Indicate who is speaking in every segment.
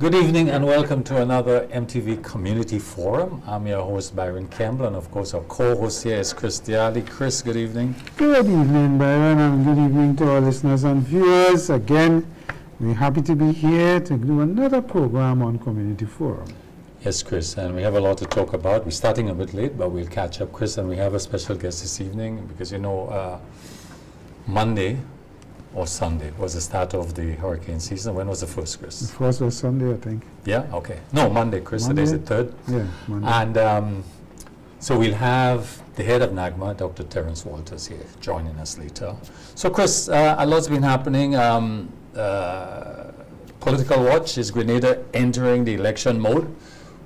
Speaker 1: Good evening and welcome to another MTV Community Forum. I'm your host, Byron Campbell, and of course our co-host here is Chris Diali. Chris, good evening.
Speaker 2: Good evening, Byron, and good evening to our listeners and viewers. Again, we're happy to be here to do another program on Community Forum.
Speaker 1: Yes, Chris, and we have a lot to talk about. We're starting a bit late, but we'll catch up, Chris, and we have a special guest this evening because, Monday or Sunday was the start of the hurricane season. When was the first, Chris?
Speaker 2: The first was Sunday, I think.
Speaker 1: Yeah, okay. No, Monday, Chris.
Speaker 2: Monday?
Speaker 1: Today's the third.
Speaker 2: Yeah, Monday.
Speaker 1: And so we'll have the head of NAGMA, Dr. Terence Walters, here joining us later. So, Chris, a lot's been happening. Political Watch is Grenada entering the election mode.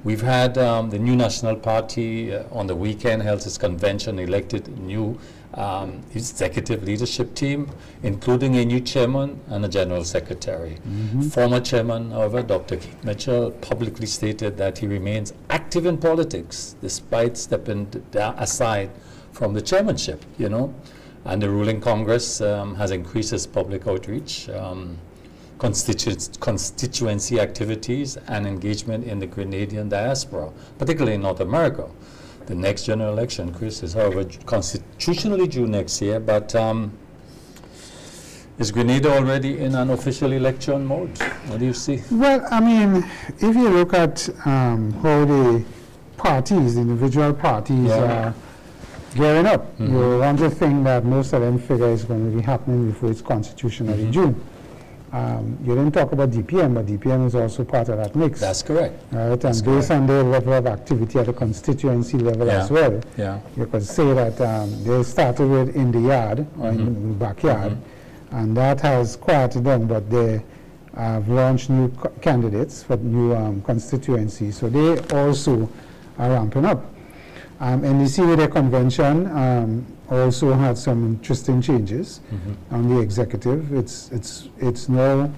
Speaker 1: We've had the new National Party on the weekend held its convention, elected new executive leadership team, including a new chairman and a general secretary. Former chairman, however, Dr. Keith Mitchell, publicly stated that he remains active in politics despite stepping aside from the chairmanship, And the ruling Congress has increased its public outreach, constituency activities, and engagement in the Grenadian diaspora, particularly in North America. The next general election, Chris, is however constitutionally due next year, but is Grenada already in an official election mode? What do you see?
Speaker 2: Well, I mean, if you look at how the parties, the individual parties are gearing up, you want to think that most of them figure is going to be happening before it's constitutionally due. You didn't talk about DPM, but DPM is also part of that mix.
Speaker 1: That's correct.
Speaker 2: Right, and based on their level of activity at the constituency level as well, you could say that they started with in the yard or in the backyard, and that has quieted down, but they have launched new candidates for new constituencies, so they also are ramping up. NDC with their convention also had some interesting changes on the executive. It's now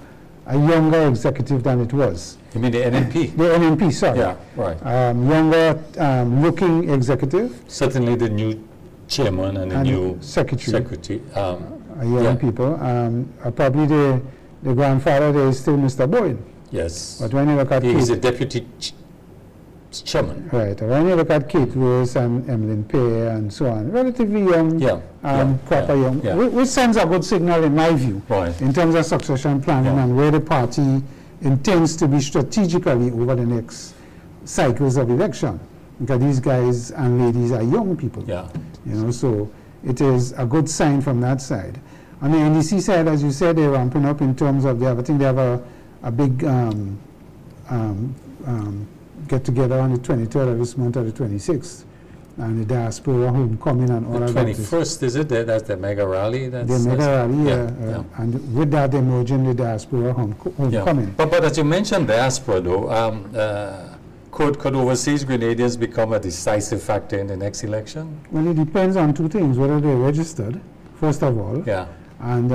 Speaker 2: a younger executive than it was.
Speaker 1: You mean the NNP?
Speaker 2: The NNP, sorry.
Speaker 1: Yeah, right.
Speaker 2: Younger looking executive.
Speaker 1: Certainly the new chairman and the new secretary.
Speaker 2: Young people. Probably the grandfather there is still Mr. Boyd.
Speaker 1: Yes.
Speaker 2: But when you look at
Speaker 1: he's a deputy chairman.
Speaker 2: Right. When you look at Kate Rose and Emlyn Pay and so on, relatively young, proper young, which sends a good signal in my view, in terms of succession planning and where the party intends to be strategically over the next cycles of election. Because these guys and ladies are young people. So it is a good sign from that side. On the NDC side, as you said, they're ramping up in terms of I think they have a big get together on the 23rd of this month or the 26th, and the diaspora homecoming and all of that.
Speaker 1: The 21st, is it? That's the mega rally?
Speaker 2: The mega rally, and with that they're merging the diaspora homecoming.
Speaker 1: But as you mentioned diaspora though, could overseas Grenadians become a decisive factor in the next election?
Speaker 2: Well, it depends on two things, whether they're registered, first of all, and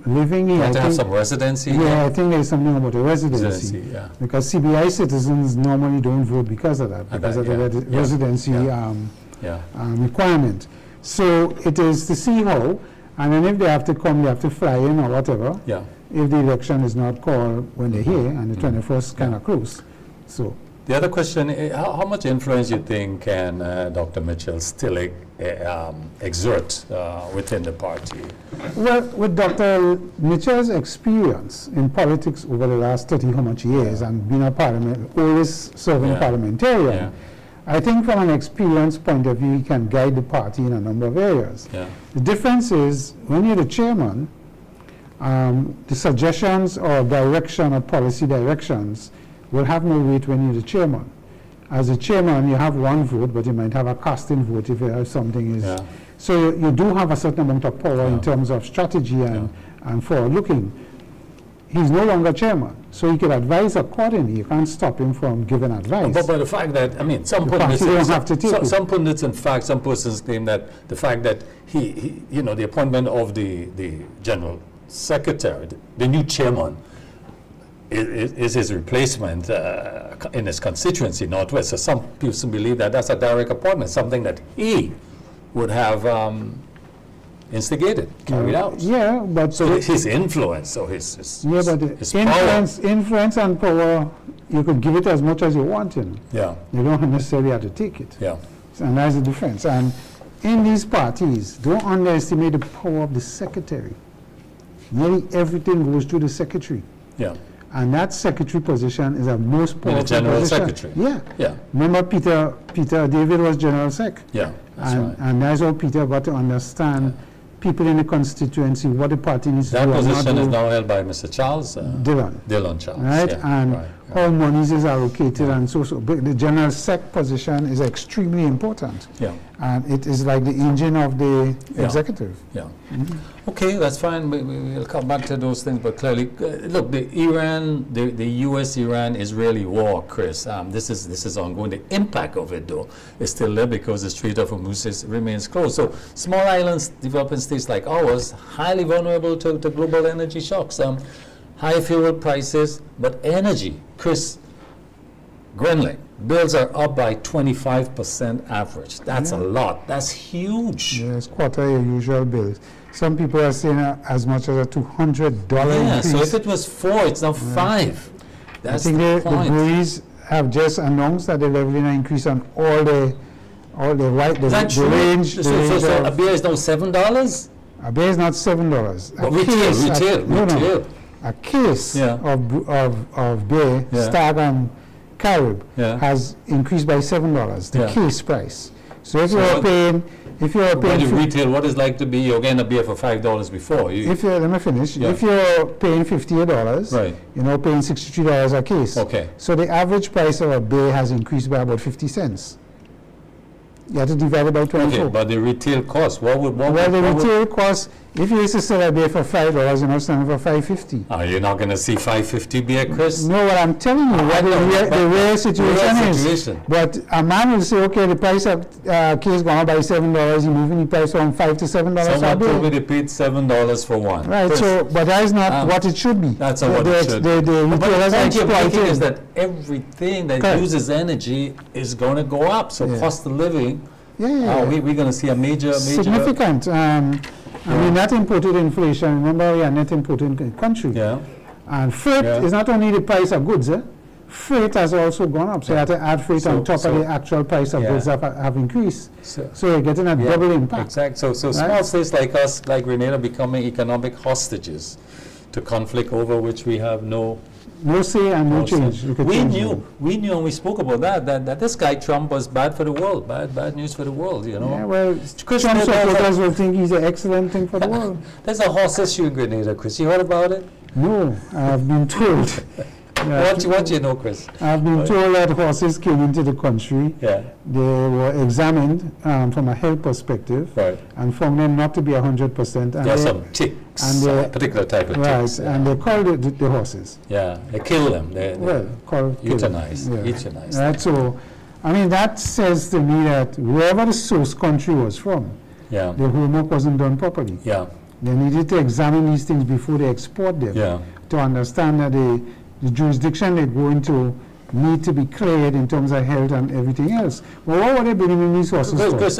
Speaker 2: living here.
Speaker 1: You have to have some residency?
Speaker 2: I think there's something about the residency. Because CBI citizens normally don't vote because of that, because of the residency requirement. So it is to see how, and then if they have to come, they have to fly in or whatever, if the election is not called when they're here, and the 21st kind of close. So
Speaker 1: the other question is, how much influence you think can Dr. Mitchell still exert within the party?
Speaker 2: Well, with Dr. Mitchell's experience in politics over the last 30 how much years and being a always serving parliamentarian, I think from an experience point of view, he can guide the party in a number of areas. The difference is, when you're the chairman, the suggestions or direction or policy directions will have no weight when you're the chairman. As a chairman, you have one vote, but you might have a casting vote if something is. So you do have a certain amount of power in terms of strategy and forward-looking. He's no longer chairman, so he could advise accordingly. You can't stop him from giving advice.
Speaker 1: But the fact that, some pundits, in fact, some persons claim that the fact that the appointment of the general secretary, the new chairman, is his replacement in his constituency, Northwest. So some people believe that that's a direct appointment, something that he would have instigated, carried out.
Speaker 2: Yeah, but
Speaker 1: so his influence, so his
Speaker 2: influence and power you could give it as much as you want, you know.
Speaker 1: Yeah,
Speaker 2: You don't necessarily have to take it.
Speaker 1: yeah,
Speaker 2: And that's the difference. And in these parties, don't underestimate the power of the secretary. Nearly everything goes through the secretary.
Speaker 1: yeah,
Speaker 2: And that secretary position is a most powerful
Speaker 1: general
Speaker 2: position.
Speaker 1: secretary.
Speaker 2: Yeah.
Speaker 1: yeah,
Speaker 2: Remember Peter David was general sec.
Speaker 1: yeah, that's
Speaker 2: And,
Speaker 1: right.
Speaker 2: and that's how Peter got to understand people in the constituency, what the party needs to
Speaker 1: That
Speaker 2: do and not
Speaker 1: position is
Speaker 2: do.
Speaker 1: now held by Mr. Charles
Speaker 2: Dillon.
Speaker 1: Dillon Charles.
Speaker 2: Right?
Speaker 1: Yeah,
Speaker 2: And
Speaker 1: right,
Speaker 2: how monies is allocated and so. But the general sec position is extremely important.
Speaker 1: yeah,
Speaker 2: And it is like the engine of the
Speaker 1: Yeah.
Speaker 2: executive.
Speaker 1: yeah. Okay, that's fine. We'll come back to those things, but clearly, look, the U.S.-Iran-Israeli war, Chris. This is ongoing. The impact of it, though, is still there because the Strait of Hormuz remains closed. So, small islands, developing states like ours, highly vulnerable to global energy shocks. High fuel prices, but energy, Chris. Grenling, bills are up by 25% average. That's a lot. That's huge.
Speaker 2: Yeah, it's quarter your usual bills. Some people are saying as much as a $200
Speaker 1: Yeah,
Speaker 2: increase.
Speaker 1: so if it was 4, it's now 5.
Speaker 2: I
Speaker 1: That's
Speaker 2: think
Speaker 1: the
Speaker 2: the
Speaker 1: point.
Speaker 2: breweries have just announced that they're leveling an increase on all the
Speaker 1: Is that true?
Speaker 2: range. The range
Speaker 1: So a
Speaker 2: of,
Speaker 1: beer is now $7?
Speaker 2: a beer is not $7.
Speaker 1: But retail.
Speaker 2: A case
Speaker 1: Yeah.
Speaker 2: of beer,
Speaker 1: Yeah.
Speaker 2: Stag and Carib,
Speaker 1: Yeah.
Speaker 2: has increased by $7. The
Speaker 1: Yeah.
Speaker 2: case price. So if
Speaker 1: So
Speaker 2: you're
Speaker 1: what-
Speaker 2: paying,
Speaker 1: But
Speaker 2: fif-
Speaker 1: in retail, what is like to be, you're getting a beer for $5 before.
Speaker 2: let me finish.
Speaker 1: Yeah.
Speaker 2: If you're paying $58,
Speaker 1: Right.
Speaker 2: you're now paying $63 a case.
Speaker 1: Okay.
Speaker 2: So the average price of a beer has increased by about 50 cents. You have to divide it by 24.
Speaker 1: Okay, but the retail cost, what would...
Speaker 2: Well, the retail cost, if you used to sell a beer for $5, you're now selling for $5.50.
Speaker 1: Are you not going to see $5.50 beer, Chris?
Speaker 2: No, what I'm telling you, what the real situation is.
Speaker 1: situation.
Speaker 2: But a man will say, okay, the price of case gone up by $7, you're moving the price from $5 to $7 a
Speaker 1: Someone told me
Speaker 2: beer.
Speaker 1: they paid $7 for one.
Speaker 2: Right,
Speaker 1: Chris,
Speaker 2: so, but that is not what it should be.
Speaker 1: That's not what it should be.
Speaker 2: The
Speaker 1: But the
Speaker 2: retailers are
Speaker 1: point you're making is
Speaker 2: exploiting.
Speaker 1: that everything that
Speaker 2: Correct.
Speaker 1: uses energy is going to go up. So
Speaker 2: Yeah.
Speaker 1: cost of living,
Speaker 2: Yeah.
Speaker 1: we're going to see a major...
Speaker 2: Significant. I mean, net imported inflation, remember we are net imported country.
Speaker 1: Yeah,
Speaker 2: And freight
Speaker 1: Yeah.
Speaker 2: is not only the price of goods, freight has also gone up. So you have to add freight on top of the actual price of
Speaker 1: Yeah.
Speaker 2: goods that have increased.
Speaker 1: So-
Speaker 2: So you're getting a
Speaker 1: yeah,
Speaker 2: double impact.
Speaker 1: Exactly. So small
Speaker 2: Right.
Speaker 1: states like us, like Grenada, becoming economic hostages to conflict over which we have no
Speaker 2: No say and no change. You could
Speaker 1: We
Speaker 2: change
Speaker 1: knew,
Speaker 2: them.
Speaker 1: and we spoke about that this guy Trump was bad for the world, bad news for the world, you know.
Speaker 2: Yeah, well,
Speaker 1: Chris,
Speaker 2: Trump
Speaker 1: there's a-
Speaker 2: supporters will think he's an excellent thing for the world.
Speaker 1: There's a horse issue in Grenada, Chris. You heard about it?
Speaker 2: No, I've been told.
Speaker 1: What you know, Chris?
Speaker 2: I've been told that horses came into the country.
Speaker 1: Yeah,
Speaker 2: They were examined from a health perspective
Speaker 1: right.
Speaker 2: and found them not to be 100%. And
Speaker 1: There are
Speaker 2: they-
Speaker 1: some ticks,
Speaker 2: and
Speaker 1: a
Speaker 2: they-
Speaker 1: particular type of
Speaker 2: Right,
Speaker 1: ticks.
Speaker 2: and they called it the horses.
Speaker 1: Yeah, they kill them. They
Speaker 2: Well, called
Speaker 1: euthanize,
Speaker 2: killing.
Speaker 1: euthanize.
Speaker 2: Right, so, I mean, that says to me that wherever the source country was from,
Speaker 1: Yeah,
Speaker 2: the homework wasn't done properly.
Speaker 1: yeah,
Speaker 2: They needed to examine these things before they export them
Speaker 1: yeah.
Speaker 2: to understand that the jurisdiction they go into need to be cleared in terms of health and everything else. Well, what were they bringing in these horses for?
Speaker 1: Because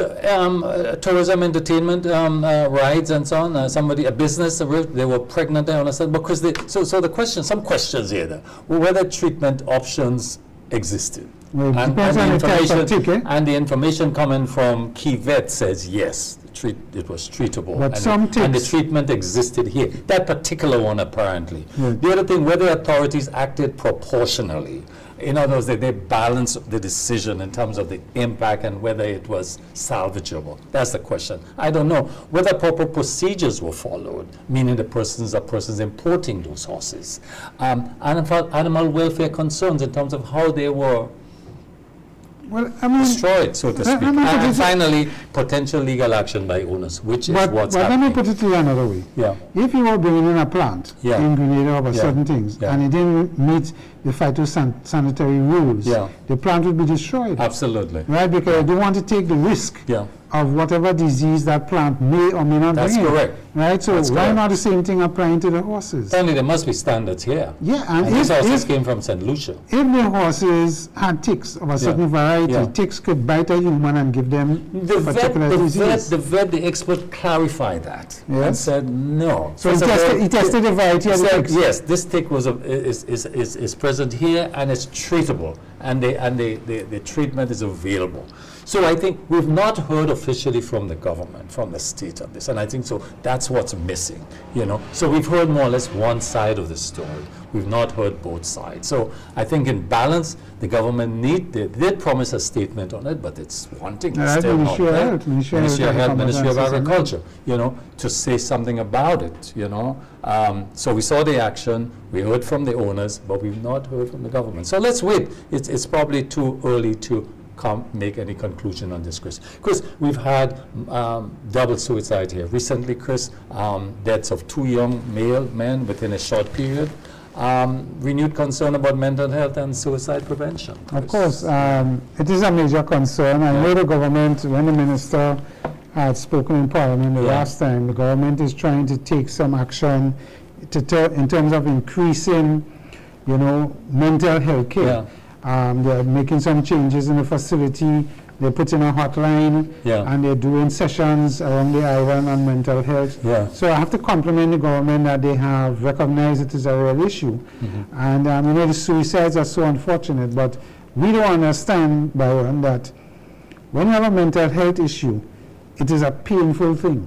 Speaker 1: tourism, entertainment, rides and so on. A business, they were pregnant, I understand. Because so the question, some questions here, whether treatment options existed.
Speaker 2: Well, it depends on the type of tick, eh?
Speaker 1: And the information coming from Key Vet says yes, it was treatable.
Speaker 2: But
Speaker 1: and
Speaker 2: some
Speaker 1: and the
Speaker 2: ticks-
Speaker 1: treatment existed here. That particular one, apparently.
Speaker 2: Yeah.
Speaker 1: The other thing, whether authorities acted proportionally. In other words, they balanced the decision in terms of the impact and whether it was salvageable. That's the question. I don't know whether proper procedures were followed, meaning the persons importing those horses. Animal welfare concerns in terms of how they were
Speaker 2: Well, I mean,
Speaker 1: destroyed, so to
Speaker 2: Let-
Speaker 1: speak.
Speaker 2: let me put
Speaker 1: And
Speaker 2: it-
Speaker 1: finally, potential legal action by owners, which is
Speaker 2: but
Speaker 1: what's
Speaker 2: let me
Speaker 1: happening.
Speaker 2: put it to you another way.
Speaker 1: Yeah,
Speaker 2: If you were bringing in a plant
Speaker 1: Yeah.
Speaker 2: in Grenada about
Speaker 1: Yeah.
Speaker 2: certain things
Speaker 1: Yeah.
Speaker 2: and it didn't meet the phytosanitary rules,
Speaker 1: Yeah.
Speaker 2: the plant would be destroyed.
Speaker 1: absolutely.
Speaker 2: Right? Because I don't want to take the risk
Speaker 1: Yeah,
Speaker 2: of whatever disease that plant may or may not
Speaker 1: that's
Speaker 2: bring in.
Speaker 1: correct.
Speaker 2: Right? So
Speaker 1: That's
Speaker 2: why
Speaker 1: correct.
Speaker 2: not the same thing applying to the horses?
Speaker 1: Certainly, there must be standards here.
Speaker 2: Yeah, and
Speaker 1: And these horses
Speaker 2: if
Speaker 1: came from St. Lucia.
Speaker 2: the horses had ticks of a certain variety,
Speaker 1: Yeah.
Speaker 2: ticks could bite a human and give them
Speaker 1: The
Speaker 2: particular disease.
Speaker 1: the expert clarified that and
Speaker 2: Yes.
Speaker 1: said no.
Speaker 2: So
Speaker 1: First of all,
Speaker 2: he tested the variety of the
Speaker 1: said,
Speaker 2: ticks.
Speaker 1: yes, this tick was is present present here, and it's treatable, and the treatment is available. So I think we've not heard officially from the government, from the state on this, and I think so that's what's missing, you know. So we've heard more or less one side of the story. We've not heard both sides. So I think in balance, the government they did promise a statement on it, but it's wanting, it's still not there. Ministry of Health, Ministry of Agriculture, you know, to say something about it, you know. So we saw the action, we heard from the owners, but we've not heard from the government. So let's wait. It's probably too early to make any conclusion on this, Chris. Chris, we've had double suicide here. Recently, Chris, deaths of 2 young male men within a short period. Renewed concern about mental health and suicide prevention. Chris.
Speaker 2: Of course, it is a major concern. I know the government, when the minister had spoken in Parliament the last time, the government is trying to take some action in terms of increasing, you know, mental health care. They're making some changes in the facility. They're putting a hotline, and they're doing sessions around the island on mental health. So I have to compliment the government that they have recognized it is a real issue. And you know, the suicides are so unfortunate, but we don't understand, Byron, that when you have a mental health issue, it is a painful thing.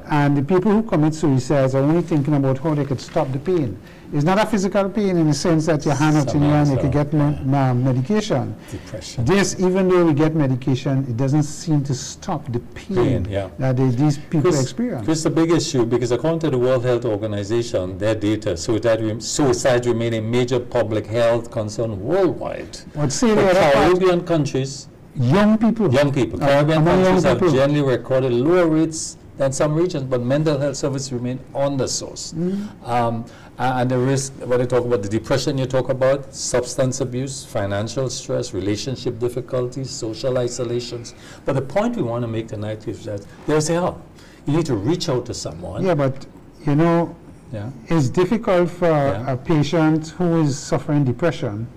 Speaker 2: And the people who commit suicides are only thinking about how they could stop the pain. It's not a physical pain in the sense that your hand up in your and you could get medication.
Speaker 1: Depression.
Speaker 2: This, even though we get medication, it doesn't seem to stop the pain that these people experience.
Speaker 1: It's a big issue because according to the World Health Organization, their data, suicide remain a major public health concern worldwide.
Speaker 2: I'd say
Speaker 1: the Caribbean countries,
Speaker 2: young people.
Speaker 1: Caribbean countries have generally recorded lower rates than some regions, but mental health services remain under-sourced. And the risk, what you talk about, the depression you talk about, substance abuse, financial stress, relationship difficulties, social isolations. But the point we want to make tonight is that there's help. You need to reach out to someone.
Speaker 2: Yeah, but you know, it's difficult for a patient who is suffering depression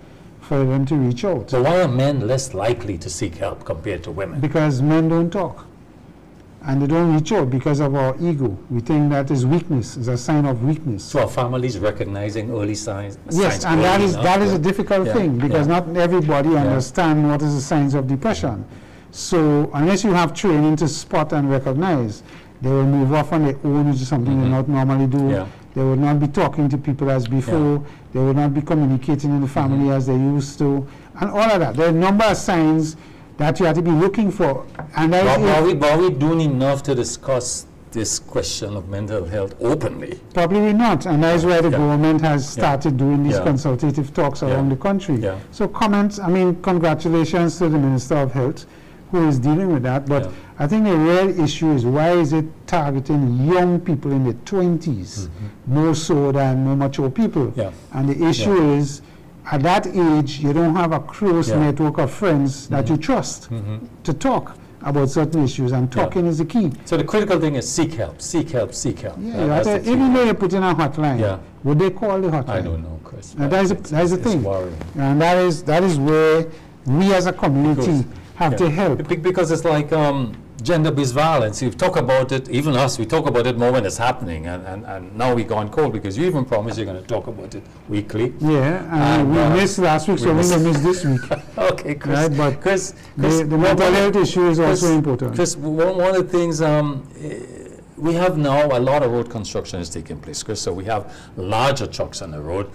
Speaker 2: for them to reach out.
Speaker 1: So why are men less likely to seek help compared to women?
Speaker 2: Because men don't talk. And they don't reach out because of our ego. We think that is weakness, is a sign of weakness.
Speaker 1: So our families recognizing early signs?
Speaker 2: Yes, and that is a difficult thing because not everybody understands what is the signs of depression. So unless you have training to spot and recognize, they will move off on their own, which is something they not normally do. They will not be talking to people as before. They will not be communicating in the family as they used to. And all of that. There are a number of signs that you have to be looking for. And
Speaker 1: are we doing enough to discuss this question of mental health openly?
Speaker 2: Probably not, and that is why the government has started doing these consultative talks around the country. So congratulations to the Minister of Health who is dealing with that, but I think the real issue is why is it targeting young people in their 20s more so than more mature people? And the issue is, at that age, you don't have a close network of friends that you trust to talk about certain issues, and talking is the key.
Speaker 1: So the critical thing is seek help, seek help, seek help.
Speaker 2: Even though you put in a hotline, would they call the hotline?
Speaker 1: I don't know, Chris.
Speaker 2: That is the thing.
Speaker 1: Worrying.
Speaker 2: And that is where we as a community have to help.
Speaker 1: Because it's like gender-based violence. You talk about it, even us, we talk about it more when it's happening, and now we've gone cold because you even promised you're going to talk about it weekly.
Speaker 2: And we missed last week, so we will miss this week.
Speaker 1: Okay, Chris.
Speaker 2: Right, but
Speaker 1: Chris,
Speaker 2: the mental health issue is also important.
Speaker 1: Chris, one of the things, we have now a lot of road construction is taking place, Chris, so we have larger trucks on the road.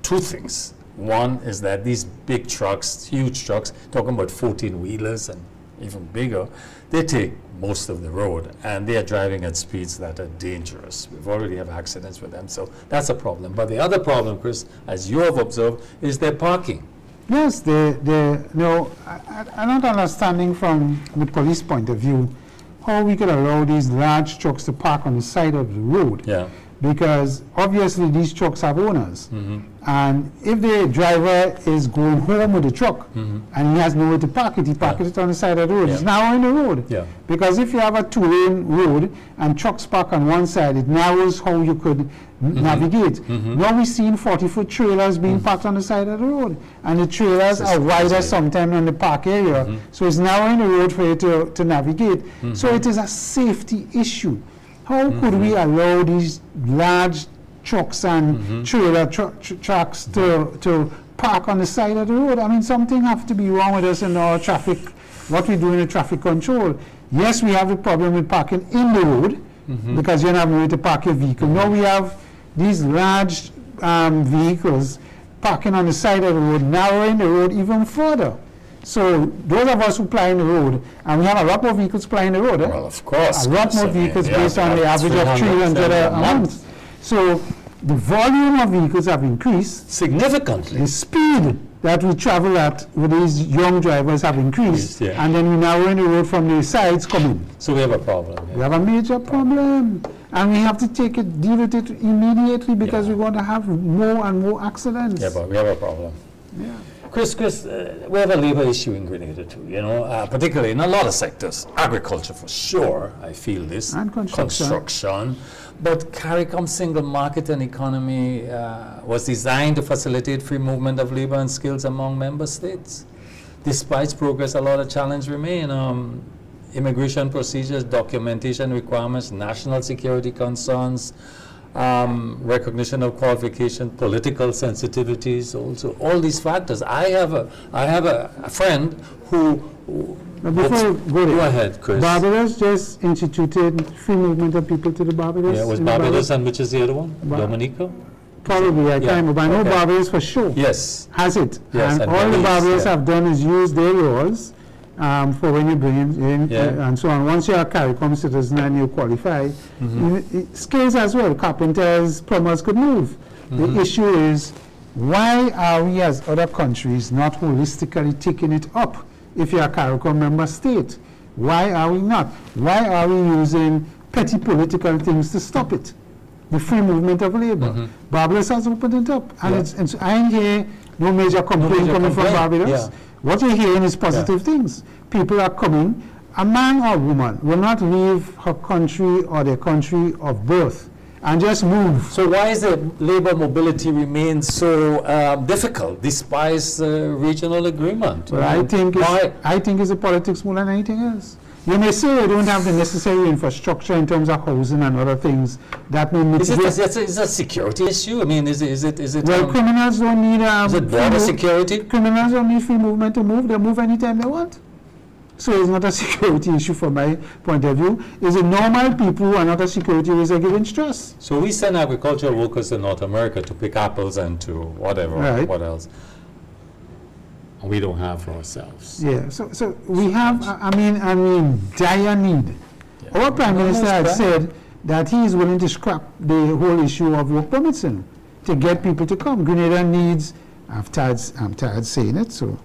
Speaker 1: Two things. One is that these big trucks, huge trucks, talking about 14-wheelers and even bigger, they take most of the road, and they are driving at speeds that are dangerous. We've already have accidents with them, so that's a problem. But the other problem, Chris, as you have observed, is their parking.
Speaker 2: Yes, I'm not understanding from the police point of view how we could allow these large trucks to park on the side of the road. Because obviously these trucks have owners. And if the driver is going home with the truck and he has nowhere to park it, he parks it on the side of the road. It's now on the road. Because if you have a two-lane road and trucks park on one side, it narrows how you could navigate. Now we're seeing 40-foot trailers being parked on the side of the road. And the trailers are wider sometimes on the park area. So it's narrowing the road for you to navigate. So it is a safety issue. How could we allow these large trucks and trailer trucks to park on the side of the road. I mean, something has to be wrong with us in our traffic, what we do in the traffic control. Yes, we have the problem with parking in the road because you don't have no way to park your vehicle. Now we have these large vehicles parking on the side of the road, narrowing the road even further. So those of us who ply in the road, and we have a lot more vehicles plying the road.
Speaker 1: Well, of course.
Speaker 2: A lot more vehicles based on the average of 300 a month. So the volume of vehicles have increased.
Speaker 1: Significantly.
Speaker 2: The speed that we travel at with these young drivers have increased.
Speaker 1: Yeah.
Speaker 2: And then we narrow in the road from the sides coming.
Speaker 1: So we have a problem.
Speaker 2: We have a major problem. And we have to deal with it immediately because we're going to have more and more accidents.
Speaker 1: Yeah, but we have a problem.
Speaker 2: Yeah.
Speaker 1: Chris, we have a labor issue in Grenada too, particularly in a lot of sectors. Agriculture for sure, I feel this.
Speaker 2: And construction.
Speaker 1: But CARICOM single market and economy was designed to facilitate free movement of labor and skills among member states. Despite progress, a lot of challenges remain. Immigration procedures, documentation requirements, national security concerns, recognition of qualification, political sensitivities, also all these factors. I have a friend who.
Speaker 2: Before
Speaker 1: go ahead, Chris.
Speaker 2: Barbados just instituted free movement of people to the Barbados.
Speaker 1: Yeah, was Barbados and which is the other one? Dominica?
Speaker 2: Probably, I can't remember. But I know Barbados for sure.
Speaker 1: Yes.
Speaker 2: Has it.
Speaker 1: Yes,
Speaker 2: and all the Barbados have done is use their laws for when you bring in and so on. Once you're a CARICOM citizen and you qualify, skills as well, carpenters, plumbers could move. The issue is, why are we as other countries not holistically taking it up? If you're a CARICOM member state, why are we not? Why are we using petty political things to stop it? The free movement of labor. Barbados has opened it up. And I ain't hear no major complaint coming from Barbados.
Speaker 1: Yeah.
Speaker 2: What you're hearing is positive things. People are coming. A man or woman will not leave her country or their country of birth and just move.
Speaker 1: So why is the labor mobility remain so difficult despite regional agreement?
Speaker 2: Well, I think it's a politics more than anything else. You may say you don't have the necessary infrastructure in terms of housing and other things that may mitigate.
Speaker 1: Is it a security issue? I mean, is it?
Speaker 2: Well, criminals don't need.
Speaker 1: Is it border security?
Speaker 2: Criminals don't need free movement to move. They move anytime they want. So it's not a security issue from my point of view. It's a normal people who are not a security risk are given stress.
Speaker 1: So we send agricultural workers to North America to pick apples and to whatever.
Speaker 2: Right.
Speaker 1: What else? We don't have for ourselves.
Speaker 2: Yeah, so we have, I mean, dire need. Yeah. Our Prime Minister had said that he is willing to scrap the whole issue of work permits to get people to come. Grenada needs, I'm tired saying it, so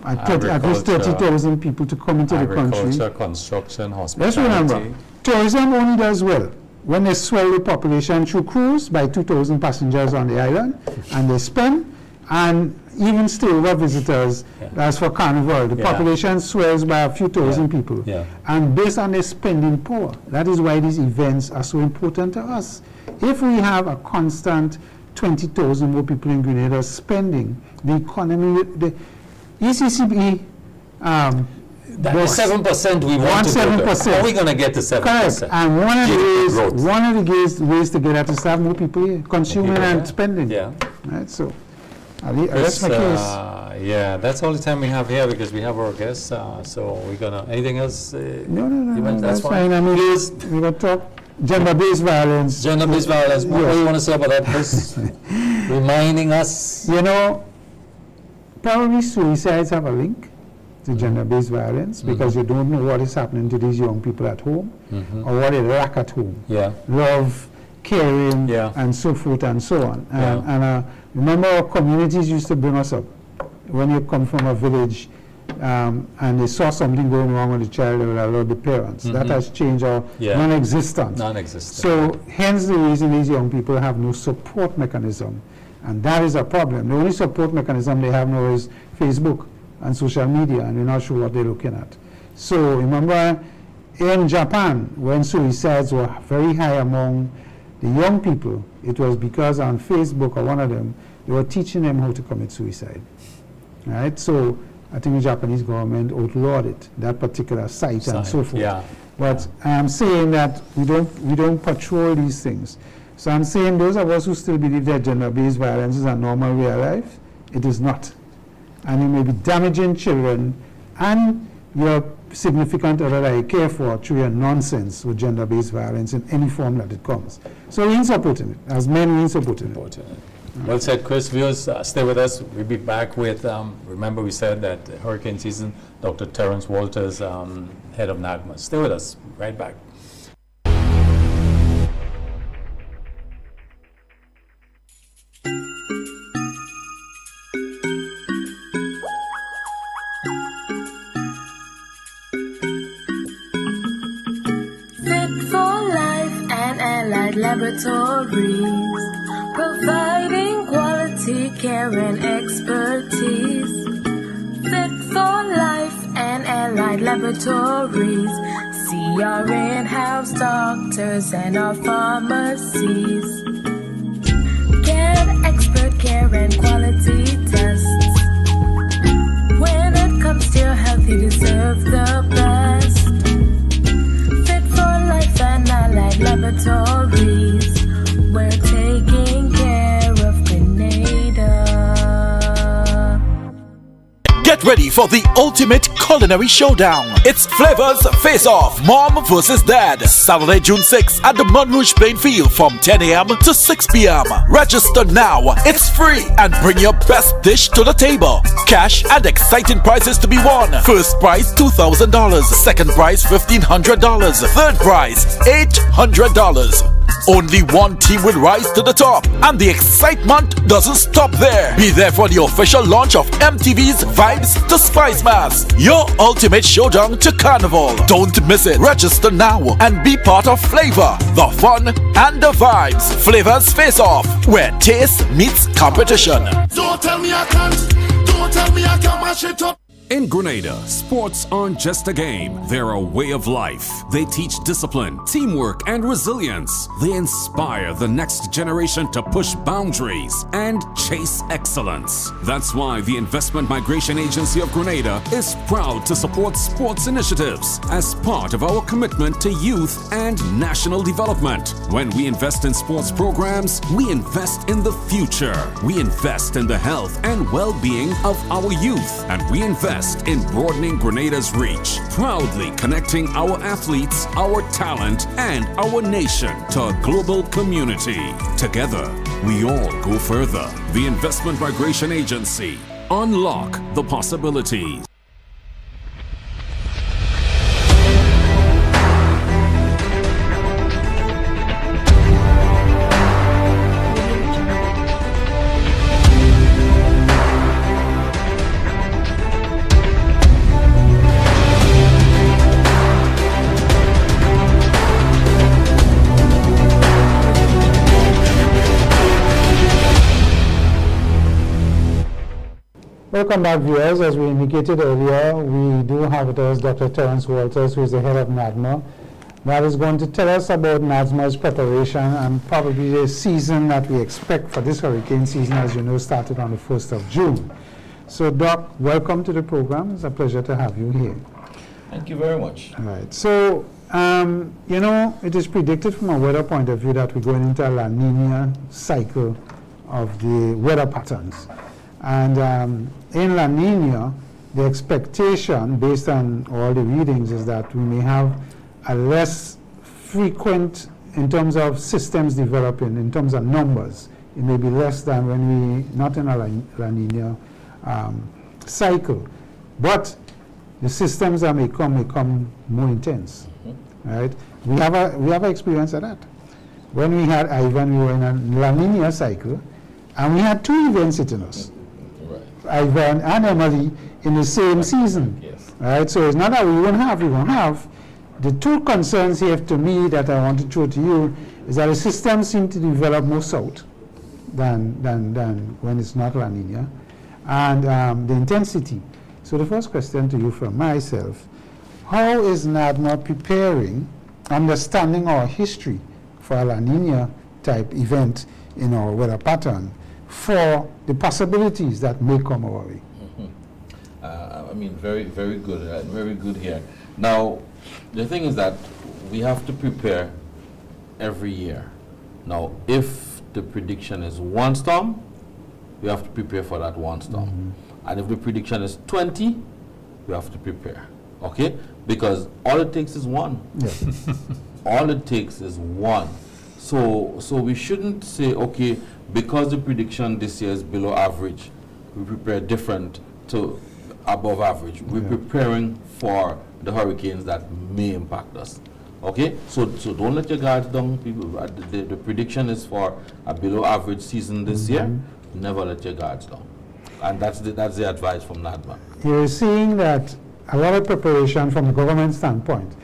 Speaker 2: at least 30,000 people to come into the country.
Speaker 1: Agriculture, construction, hospitality.
Speaker 2: Let's remember, tourism only does well when they swell the population through cruise by 2,000 passengers on the island, and they spend, and even still visitors, as for Carnival, the population swells by a few thousand people.
Speaker 1: Yeah.
Speaker 2: And based on their spending power, that is why these events are so important to us. If we have a constant 20,000 more people in Grenada spending, the economy, the ECCB,
Speaker 1: that 7% we want to 7%. How are we going to get to 7%?
Speaker 2: Correct. And one of the ways to get at is to have more people here, consuming and spending.
Speaker 1: Yeah.
Speaker 2: Right, so that's my case.
Speaker 1: Yeah, that's all the time we have here because we have our guests. So we're gonna. Anything else?
Speaker 2: No. That's fine. I mean, we're gonna talk gender-based violence.
Speaker 1: Gender-based violence. What do you want to say about that, Chris? Reminding us.
Speaker 2: Probably suicides have a link to gender-based violence because you don't know what is happening to these young people at home or what they lack at home.
Speaker 1: Yeah.
Speaker 2: Love, caring, and so forth and so on. And remember, our communities used to bring us up. When you come from a village and they saw something going wrong with the child, they would allow the parents. That has changed or non-existent. So hence the reason these young people have no support mechanism. And that is a problem. The only support mechanism they have now is Facebook and social media, and we're not sure what they're looking at. So remember, in Japan, when suicides were very high among the young people, it was because on Facebook or one of them, they were teaching them how to commit suicide. Right? So I think the Japanese government outlawed it, that particular site and so forth.
Speaker 1: Yeah.
Speaker 2: But I am saying that we don't patrol these things. So I'm saying those of us who still believe that gender-based violence is a normal way of life, it is not. And it may be damaging children and your significant other that you care for through your nonsense with gender-based violence in any form that it comes. So we're in supporting it, as men we're in supporting it.
Speaker 1: Well said, Chris. Viewers, stay with us. We'll be back with, remember we said that hurricane season, Dr. Terence Walters, head of NAGMA. Stay with us, right back.
Speaker 3: Laboratories, providing quality care and expertise. Fit for life and allied laboratories. See our in-house doctors and our pharmacies. Get expert care and quality tests. When it comes to your health, you deserve the best. Fit for life and allied laboratories. We're taking care of Grenada.
Speaker 4: Get ready for the ultimate culinary showdown. It's Flavors Face Off, Mom vs. Dad. Saturday, June 6th at the Monrouge Plainfield from 10 a.m. to 6 p.m. Register now. It's free and bring your best dish to the table. Cash and exciting prizes to be won. First prize $2,000. Second prize $1,500. Third prize $800. Only one team will rise to the top, and the excitement doesn't stop there. Be there for the official launch of MTV's Vibes to Spice Mass, your ultimate showdown to Carnival. Don't miss it. Register now and be part of Flavor, the fun, and the vibes. Flavors Face Off, where taste meets competition.
Speaker 5: Don't tell me I can't. Don't tell me I can't mash it up.
Speaker 6: In Grenada, sports aren't just a game, they're a way of life. They teach discipline, teamwork, and resilience. They inspire the next generation to push boundaries and chase excellence. That's why the Investment Migration Agency of Grenada is proud to support sports initiatives as part of our commitment to youth and national development. When we invest in sports programs, we invest in the future. We invest in the health and well-being of our youth, and we invest in broadening Grenada's reach, proudly connecting our athletes, our talent, and our nation to a global community. Together, we all go further. The Investment Migration Agency. Unlock the possibilities.
Speaker 2: Welcome back, viewers. As we indicated earlier, we do have with us Dr. Terence Walters, who is the head of NADMA. That is going to tell us about NADMA's preparation and probably the season that we expect for this hurricane season, as you know, started on the 1st of June. So, Doc, welcome to the program. It's a pleasure to have you here.
Speaker 7: Thank you very much.
Speaker 2: All right. So, you know, it is predicted from a weather point of view that we're going into a La Nina cycle of the weather patterns. And in La Nina, the expectation, based on all the readings, is that we may have a less frequent, in terms of systems developing, in terms of numbers. It may be less than when we not in a La Nina cycle. But the systems that may come more intense. Right? We have an experience of that. When we had Ivan, we were in a La Nina cycle, and we had two events hitting us. Ivan and Emily in the same season.
Speaker 7: Yes.
Speaker 2: Right? So it's not that we won't have. The two concerns here to me that I want to throw to you is that the system seems to develop more south than when it's not La Nina, and the intensity. So the first question to you from myself, how is NADMA preparing, understanding our history for a La Nina type event in our weather pattern for the possibilities that may come our way?
Speaker 7: I mean, very, very good, very good here. Now, the thing is that we have to prepare every year, Now, if the prediction is 1 storm, we have to prepare for that 1 storm. And if the prediction is 20, we have to prepare. Okay? Because all it takes is 1.
Speaker 2: Yeah.
Speaker 7: All it takes is 1. So we shouldn't say, okay, because the prediction this year is below average, we prepare different to above average. We're preparing for the hurricanes that may impact us. Okay, so don't let your guards down, people. The prediction is for a below average season this year. Never let your guards down, and that's the advice from NADMA.
Speaker 2: You're seeing that a lot of preparation from the government standpoint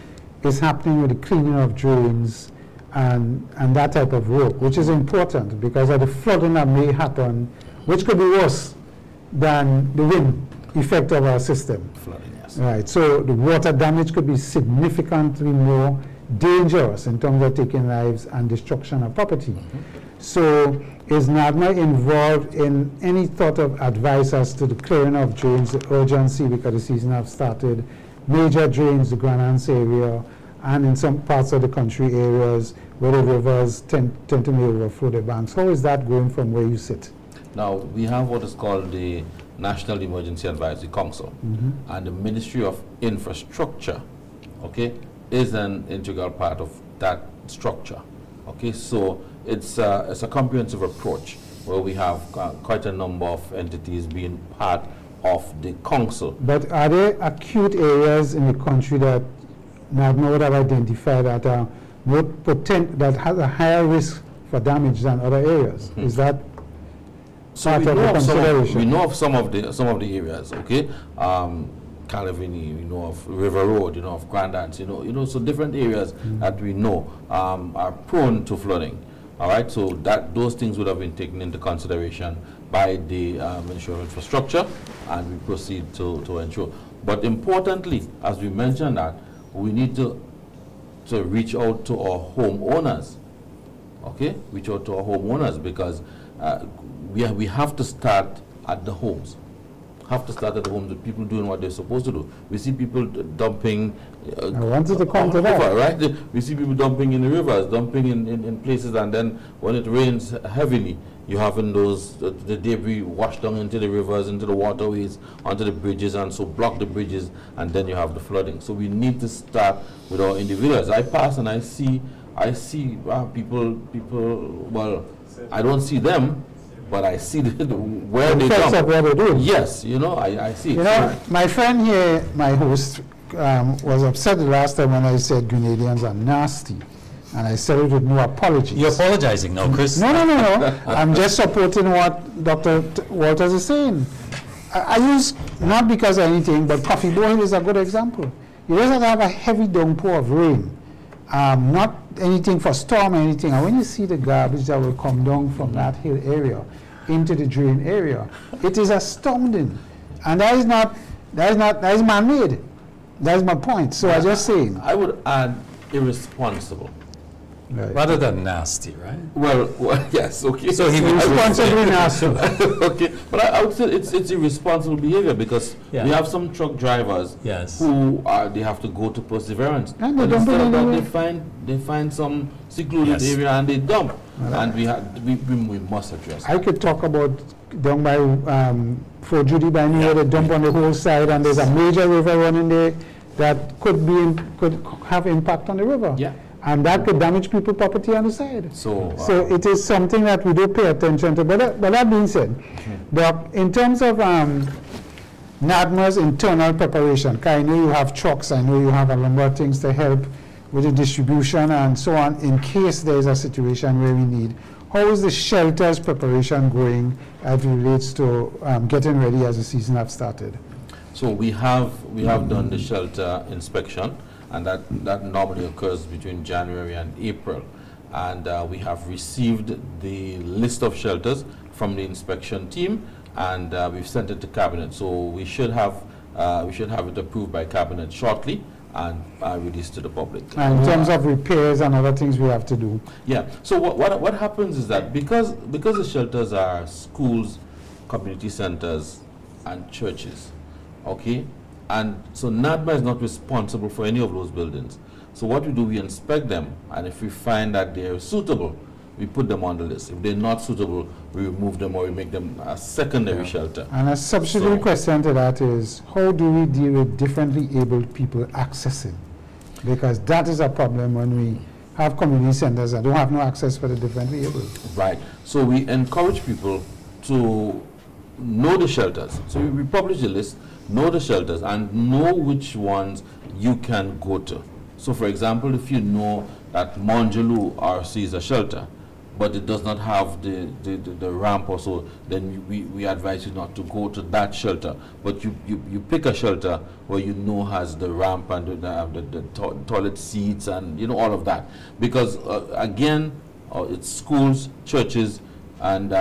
Speaker 2: is happening with the cleaning of drains and that type of work, which is important because of the flooding that may happen, which could be worse than the wind effect of our system.
Speaker 7: Flooding, yes.
Speaker 2: Right, so the water damage could be significantly more dangerous in terms of taking lives and destruction of property. So is NADMA involved in any thought of advice as to the clearing of drains, the urgency because the season have started, major drains, the Grand Anse area, and in some parts of the country areas where the rivers tend to may overflow the banks? How is that going from where you sit?
Speaker 7: Now we have what is called the National Emergency Advisory Council, and the Ministry of Infrastructure, okay, is an integral part of that structure. Okay, so it's a comprehensive approach where we have quite a number of entities being part of the council.
Speaker 2: But are there acute areas in the country that NADMA would have identified that are more that has a higher risk for damage than other areas? Is that
Speaker 7: So
Speaker 2: part
Speaker 7: we
Speaker 2: of the
Speaker 7: know of,
Speaker 2: consideration?
Speaker 7: we know of some of the areas, okay. Calavini, we know of River Road, you know of Grand Anse, you know, so different areas that we know are prone to flooding. All right, so those things would have been taken into consideration by the Ministry of Infrastructure, and we proceed to ensure. But importantly, as we mentioned, that we need to reach out to our homeowners. Okay, reach out to our homeowners because we have to start at the homes. Have to start at the homes with people doing what they're supposed to do. We see people dumping.
Speaker 2: I wanted to come to that.
Speaker 7: River, right? We see people dumping in the rivers, dumping in places, and then when it rains heavily, you having the debris washed down into the rivers, into the waterways, onto the bridges, and so block the bridges, and then you have the flooding. So we need to start with our individuals. I pass and I see people. Well, I don't see them, but I see where they
Speaker 2: Effects
Speaker 7: come.
Speaker 2: of what they do.
Speaker 7: Yes, I see.
Speaker 2: You know, my friend here, my host, was upset the last time when I said Grenadians are nasty. And I said it with no apologies.
Speaker 1: You're apologizing now, Chris.
Speaker 2: No. I'm just supporting what Dr. Walters is saying. I use, not because of anything, but Coffee Bowl is a good example. You just have to have a heavy downpour of rain. Not anything for storm or anything. And when you see the garbage that will come down from that hill area into the drain area, it is astounding. And that is man-made. That is my point. So I'm just saying.
Speaker 7: I would add irresponsible.
Speaker 2: Right.
Speaker 1: Rather than nasty, right?
Speaker 7: Well, yes, okay.
Speaker 1: So he would
Speaker 2: Responsibly nasty.
Speaker 7: okay, but I would say it's irresponsible behavior because
Speaker 1: Yeah.
Speaker 7: we have some truck drivers
Speaker 1: Yes.
Speaker 7: who they have to go to Perseverance.
Speaker 2: And they
Speaker 7: But
Speaker 2: dump
Speaker 7: instead
Speaker 2: it
Speaker 7: of that,
Speaker 2: anywhere.
Speaker 7: they find some secluded
Speaker 1: Yes.
Speaker 7: area and they dump. And we must address that.
Speaker 2: I could talk about down by Fort Judy by New York, they dump on the whole side, and there's a major river running there that could have impact on the river.
Speaker 7: Yeah.
Speaker 2: And that could damage people's property on the side.
Speaker 7: So,
Speaker 2: So it is something that we do pay attention to. But that being said, Doc, in terms of NADMA's internal preparation, 'cause I know you have trucks, I know you have a number of things to help with the distribution and so on, in case there is a situation where we need. How is the shelter's preparation going as it relates to getting ready as the season have started?
Speaker 7: So we have done the shelter inspection, and that normally occurs between January and April. And we have received the list of shelters from the inspection team, and we've sent it to cabinet. So we should have it approved by cabinet shortly and released to the public.
Speaker 2: And in terms of repairs and other things we have to do.
Speaker 7: Yeah. So what happens is that because the shelters are schools, community centers, and churches, okay, and so NADMA is not responsible for any of those buildings. So what we do, we inspect them, and if we find that they are suitable we put them on the list. If they're not suitable, we remove them or we make them a secondary shelter.
Speaker 2: And a subsidiary
Speaker 7: So-
Speaker 2: question to that is, how do we deal with differently abled people accessing? Because that is a problem when we have community centers that don't have no access for the differently abled.
Speaker 7: Right. So we encourage people to know the shelters. So we publish the list, know the shelters, and know which ones you can go to. So for example, if you know that Monjaloo RC is a shelter, but it does not have the ramp or so, then we advise you not to go to that shelter. But you pick a shelter where you know has the ramp and the toilet seats and you know all of that. Because again, it's schools, churches, and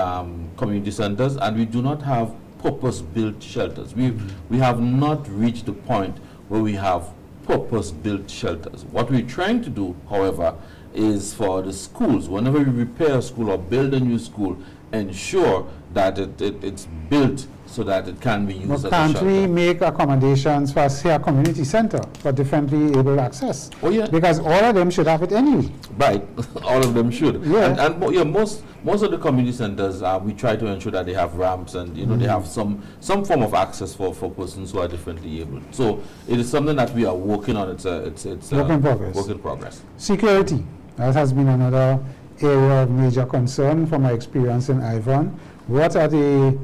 Speaker 7: community centers, and we do not have purpose-built shelters. We have not reached the point where we have purpose-built shelters. What we're trying to do, however, is for the schools, whenever we repair a school or build a new school, ensure that it's built so that it can be used
Speaker 2: But
Speaker 7: as a
Speaker 2: can't
Speaker 7: shelter.
Speaker 2: we make accommodations for, say, a community center for differently able access?
Speaker 7: Oh, yeah.
Speaker 2: Because all of them should have it anyway.
Speaker 7: Right, all of them should.
Speaker 2: Yeah.
Speaker 7: And most of the community centers, we try to ensure that they have ramps and you know they have some form of access for persons who are differently able. So it is something that we are working on. It's
Speaker 2: Work in progress.
Speaker 7: Work in progress.
Speaker 2: Security, that has been another area of major concern from my experience in Ivan. What are the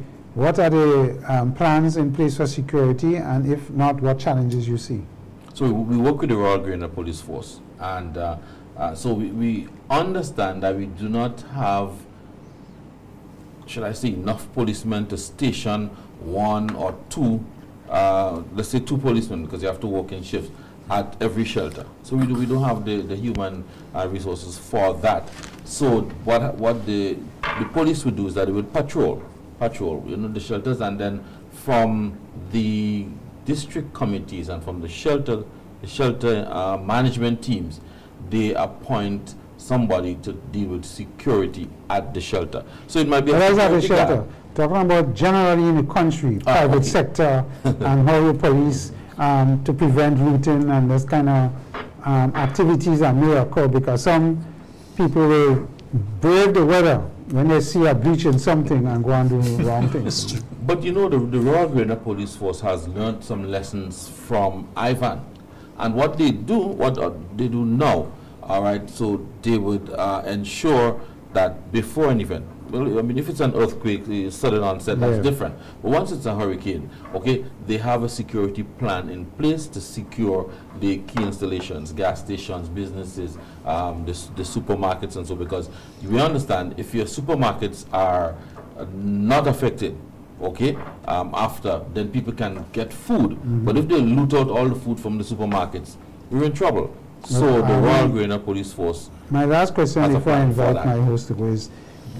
Speaker 2: plans in place for security, and if not, what challenges you see?
Speaker 7: So we work with the Royal Grenadier Police Force, and so we understand that we do not have, should I say, enough policemen to station one or two, let's say 2 policemen, because you have to work in shifts at every shelter. So we don't have the human resources for that. So what the police would do is that they would patrol, you know, the shelters, and then from the district committees and from the shelter management teams, they appoint somebody to deal with security at the shelter. So it might be
Speaker 2: What
Speaker 7: a
Speaker 2: is at the
Speaker 7: security
Speaker 2: shelter?
Speaker 7: guard.
Speaker 2: Talking about generally in the country, private
Speaker 7: okay.
Speaker 2: sector, and how you police to prevent looting and this kind of activities that may occur, because some people will brave the weather when they see a breach in something and go and do wrong things.
Speaker 7: But you know, the Royal Grenadier Police Force has learned some lessons from Ivan. And what they do now, all right, so they would ensure that before an event, well, I mean, if it's an earthquake, sudden onset, that's
Speaker 2: Yeah.
Speaker 7: different. But once it's a hurricane, okay, they have a security plan in place to secure the key installations, gas stations, businesses, the supermarkets and so, because we understand if your supermarkets are not affected, okay, after, then people can get food. But if they loot out all the food from the supermarkets, we're in trouble. So the Royal Grenadier Police Force.
Speaker 2: My last question
Speaker 7: As a
Speaker 2: before I
Speaker 7: plan for
Speaker 2: invite
Speaker 7: that.
Speaker 2: my host to go is,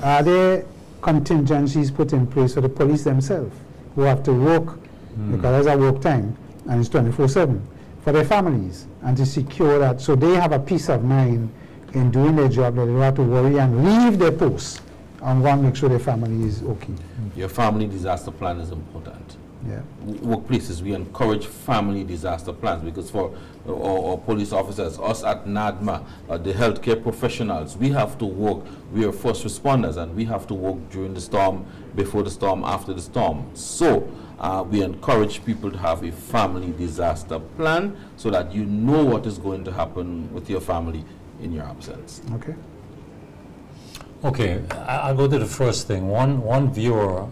Speaker 2: are there contingencies put in place for the police themselves who have to work, because there's a work time and it's 24/7, for their families, and to secure that so they have a peace of mind in doing their job, that they don't have to worry and leave their posts and want to make sure their family is okay?
Speaker 7: Your family disaster plan is important.
Speaker 2: Yeah.
Speaker 7: Workplaces, we encourage family disaster plans, because for our police officers, us at NADMA, the healthcare professionals, we have to work. We are first responders, and we have to work during the storm, before the storm, after the storm. So we encourage people to have a family disaster plan so that you know what is going to happen with your family in your absence.
Speaker 2: Okay.
Speaker 1: Okay, I'll go to the first thing. One viewer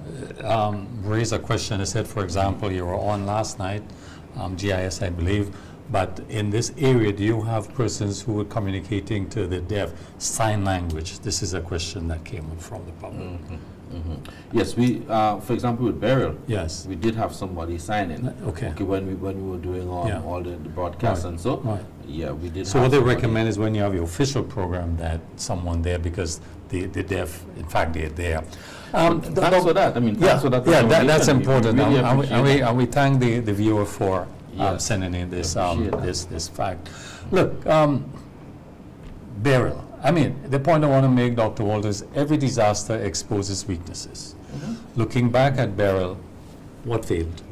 Speaker 1: raised a question. They said, for example, you were on last night, GIS, I believe, but in this area, do you have persons who are communicating to the deaf sign language? This is a question that came up from the public.
Speaker 7: Yes, we, for example, with burial,
Speaker 1: Yes.
Speaker 7: we did have somebody sign in.
Speaker 1: Okay.
Speaker 7: When we were doing
Speaker 1: Yeah.
Speaker 7: all the broadcasts
Speaker 1: Right.
Speaker 7: and so.
Speaker 1: Right.
Speaker 7: Yeah, we did.
Speaker 1: So
Speaker 7: have
Speaker 1: what they
Speaker 7: somebody.
Speaker 1: recommend is when you have your official program that someone there, because the deaf, in fact, they're there.
Speaker 7: Thanks for that. I mean, thanks for that.
Speaker 1: Yeah, that's
Speaker 7: recommendation. We
Speaker 1: important.
Speaker 7: really
Speaker 1: And
Speaker 7: appreciate
Speaker 1: we thank the viewer for
Speaker 7: Yes.
Speaker 1: sending in this
Speaker 7: Appreciate that.
Speaker 1: this fact. Look, burial. I mean, the point I want to make, Dr. Walters, every disaster exposes weaknesses. Looking back at burial, what failed?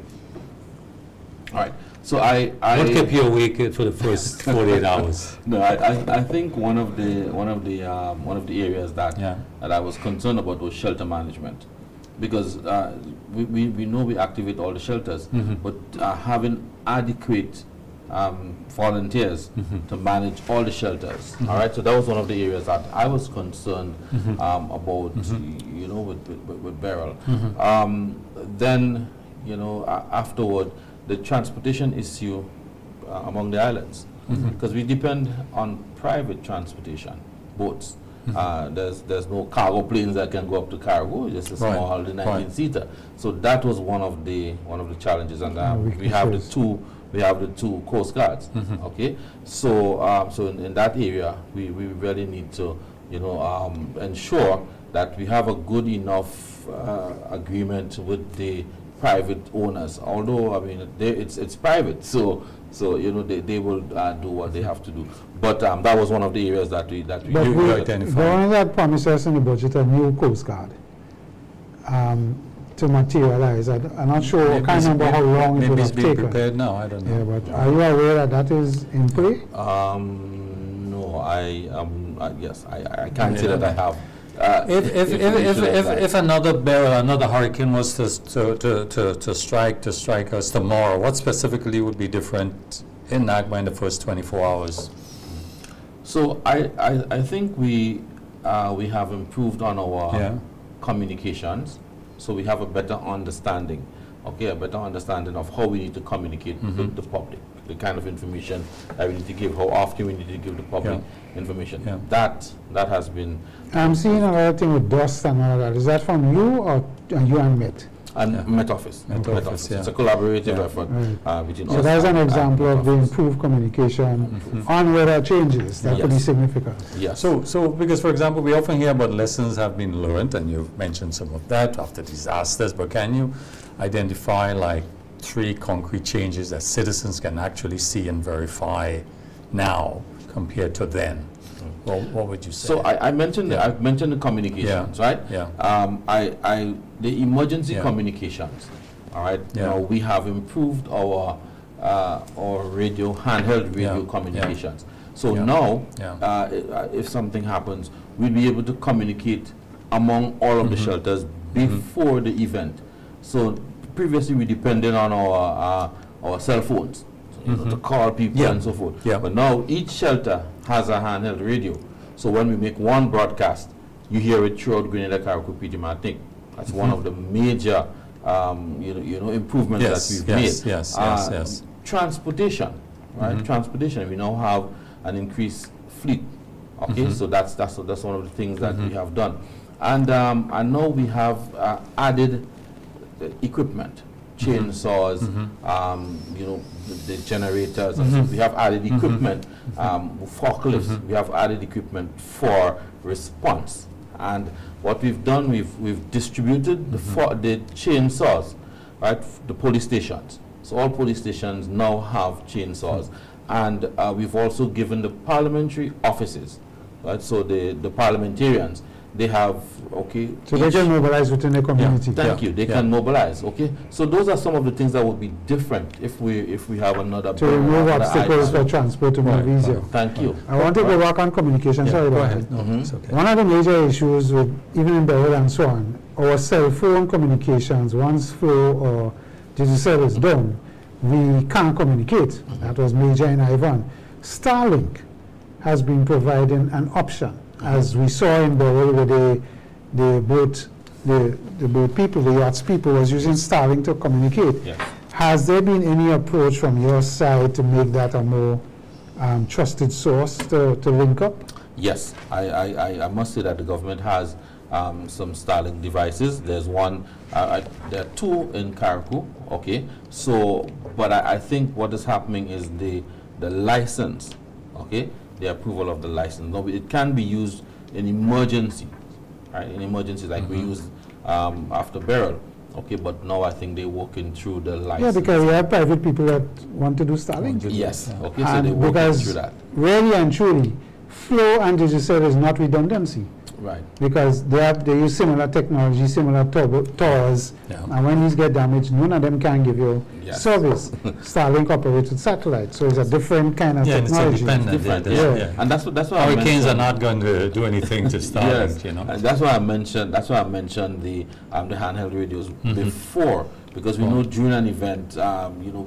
Speaker 7: All right. So I
Speaker 1: What kept you awake for the first 48 hours?
Speaker 7: No, I think one of the areas that
Speaker 1: Yeah.
Speaker 7: that I was concerned about was shelter management, because we know we activate all the shelters, but having adequate volunteers to manage all the shelters. All right, so that was one of the areas that I was concerned about, you know, with Beryl. Then, you know, afterward, the transportation issue among the islands, because we depend on private transportation, boats. There's no cargo planes that can go up to Cargo, just a
Speaker 1: Right,
Speaker 7: small 19-seater. So that was one of the challenges, and we have the two coast guards. Okay, so so in that area, we really need to, you know, ensure that we have a good enough agreement with the private owners. Although I mean it's private, so you know they will do what they have to do. But that was one of the areas that we
Speaker 2: But
Speaker 1: You identified.
Speaker 2: government had promised us in the budget a new Coast Guard to materialize. I'm not sure, I can't remember how long it
Speaker 1: Maybe
Speaker 2: would
Speaker 1: it's
Speaker 2: have
Speaker 1: being
Speaker 2: taken.
Speaker 1: prepared now, I don't know.
Speaker 2: Yeah, but are you aware that that is in play?
Speaker 7: No, yes, I can't say
Speaker 1: Yeah.
Speaker 7: that I have.
Speaker 1: If another Beryl, another hurricane was to strike us tomorrow, what specifically would be different in NAGMA in the first 24 hours?
Speaker 7: So I think we have improved on our
Speaker 1: Yeah.
Speaker 7: communications, so we have a better understanding, a better understanding of how we need to communicate with the public, the kind of information that we need to give, how often we need to give the public information.
Speaker 1: Yeah.
Speaker 7: That has been,
Speaker 2: I'm seeing another thing with dust and all that. Is that from you or you and Met?
Speaker 7: and
Speaker 1: Yeah.
Speaker 7: Met Office.
Speaker 1: Met Office, yeah.
Speaker 7: It's a collaborative
Speaker 1: Yeah.
Speaker 7: effort between
Speaker 2: So
Speaker 7: us
Speaker 2: that's an
Speaker 7: and
Speaker 2: example
Speaker 7: Met
Speaker 2: of the
Speaker 7: Office.
Speaker 2: improved communication on weather changes. That could be
Speaker 7: Yes.
Speaker 2: significant.
Speaker 7: Yes.
Speaker 1: So because, for example, we often hear about lessons have been learned, and you've mentioned some of that after disasters, but can you identify like 3 concrete changes that citizens can actually see and verify now compared to then? Well, what would you say?
Speaker 7: So I mentioned I've mentioned the communications, right?
Speaker 1: Yeah.
Speaker 7: The emergency
Speaker 1: Yeah.
Speaker 7: communications. All right.
Speaker 1: Yeah.
Speaker 7: You know, we have improved our radio, handheld radio
Speaker 1: Yeah.
Speaker 7: communications. So
Speaker 1: Yeah.
Speaker 7: now,
Speaker 1: Yeah.
Speaker 7: if something happens, we'll be able to communicate among all of the shelters before the event. So previously we depended on our cell phones, you know, to call people
Speaker 1: Yeah.
Speaker 7: and so forth.
Speaker 1: Yeah.
Speaker 7: But now each shelter has a handheld radio. So when we make one broadcast, you hear it throughout Grenada, Carriacou, PG Martinique. That's one of the major, you know, improvements
Speaker 1: Yes,
Speaker 7: that we've
Speaker 1: yes,
Speaker 7: made.
Speaker 1: yes.
Speaker 7: Transportation, right? Transportation. We now have an increased fleet. Okay, so that's one of the things that we have done, and now we have added equipment, chainsaws, you know, the generators. And so we have added equipment, forklifts. We have added equipment for response. And what we've done, we've distributed the chainsaws, right? The police stations. So all police stations now have chainsaws, and we've also given the parliamentary offices, right? So the parliamentarians, they have
Speaker 2: So they can mobilize within the community.
Speaker 7: Thank you. They can mobilize. Okay, so those are some of the things that would be different if we have another.
Speaker 2: To remove obstacles for transport to move easier.
Speaker 7: Thank you.
Speaker 2: I want to go back on communication. Sorry
Speaker 1: Go
Speaker 2: about
Speaker 1: ahead.
Speaker 2: that.
Speaker 1: No, it's okay.
Speaker 2: One of the major issues with, even in Beryl and so on, our cell phone communications, once flow or digital is done, we can't communicate. That was major in Ivan. Starlink has been providing an option, as we saw in Beryl with the boat people, the yachts people was using Starlink to communicate.
Speaker 7: Yes.
Speaker 2: Has there been any approach from your side to make that a more trusted source to link up?
Speaker 7: Yes, I must say that the government has some Starlink devices. There's one, there are 2 in Carriacou, okay? So, but I think what is happening is the license, okay? The approval of the license. No, it can be used in emergency, right? In emergencies like we used after Beryl, okay? But now I think they're working through the license.
Speaker 2: Yeah, because we have private people that want to do Starlink.
Speaker 7: Yes, okay, so
Speaker 2: And
Speaker 7: they're working
Speaker 2: because
Speaker 7: through that.
Speaker 2: really and truly, flow and digital is not redundancy.
Speaker 7: Right.
Speaker 2: because they use similar technology, similar towers,
Speaker 1: Yeah.
Speaker 2: and when these get damaged, none of them can give you
Speaker 7: Yes.
Speaker 2: service. Starlink operates with satellite, so it's a different kind of
Speaker 1: Yeah, and it's
Speaker 2: technology.
Speaker 1: independent.
Speaker 7: Different,
Speaker 1: Yeah,
Speaker 2: yeah.
Speaker 7: And that's what I
Speaker 1: Hurricanes are
Speaker 7: mentioned.
Speaker 1: not going to do anything to Starlink,
Speaker 7: Yes,
Speaker 1: you know.
Speaker 7: and that's why I mentioned. That's why I mentioned the handheld radios before, because we know during an event,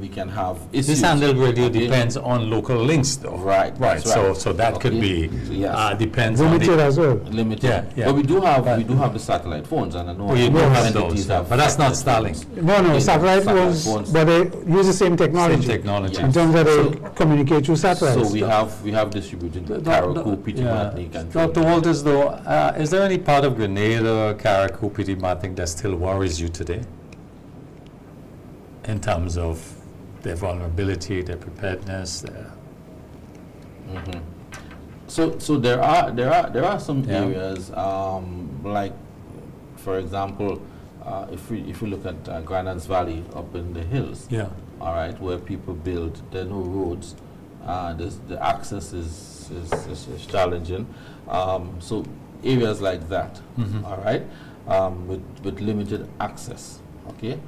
Speaker 7: we can have issues.
Speaker 1: This handheld radio
Speaker 7: Okay?
Speaker 1: depends on local links, though.
Speaker 7: Right,
Speaker 1: Right.
Speaker 7: that's right.
Speaker 1: So that could
Speaker 7: Okay.
Speaker 1: be
Speaker 7: So, yes.
Speaker 1: depends on
Speaker 2: Limited
Speaker 1: the.
Speaker 2: as well.
Speaker 7: Limited.
Speaker 1: Yeah, yeah.
Speaker 7: But we do have the satellite phones, and I know
Speaker 1: Oh, you do
Speaker 7: other
Speaker 1: have
Speaker 7: entities
Speaker 1: those,
Speaker 7: have
Speaker 1: but that's not
Speaker 7: satellite
Speaker 1: Starlink.
Speaker 7: phones.
Speaker 2: No, satellite
Speaker 7: phones.
Speaker 2: phones, but they use the same technology.
Speaker 1: Same technology.
Speaker 2: In terms of they communicate through satellites.
Speaker 7: So we have distributed Caraco, PT Matnik, and
Speaker 1: Dr. Walters, though, is there any part of Grenada, Caraco, PT Matnik that still worries you today? In terms of their vulnerability, their preparedness, their.
Speaker 7: So there are some
Speaker 1: Yeah.
Speaker 7: areas like, for example, if we look at Grandans Valley up in the hills,
Speaker 1: Yeah.
Speaker 7: all right, where people build, there are no roads, the access is challenging. So areas like that, all right, with limited access, okay.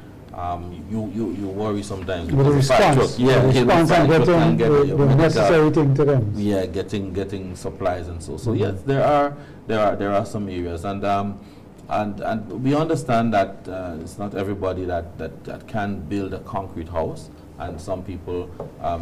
Speaker 7: You worry sometimes
Speaker 2: With the
Speaker 7: because fire
Speaker 2: response,
Speaker 7: truck- yeah,
Speaker 2: the
Speaker 7: okay,
Speaker 2: response
Speaker 7: fire
Speaker 2: and
Speaker 7: truck can
Speaker 2: getting
Speaker 7: get
Speaker 2: the
Speaker 7: your medical-
Speaker 2: necessary thing to them.
Speaker 7: yeah, getting supplies and so yes, there are some areas, and we understand that it's not everybody that can build a concrete house, and some people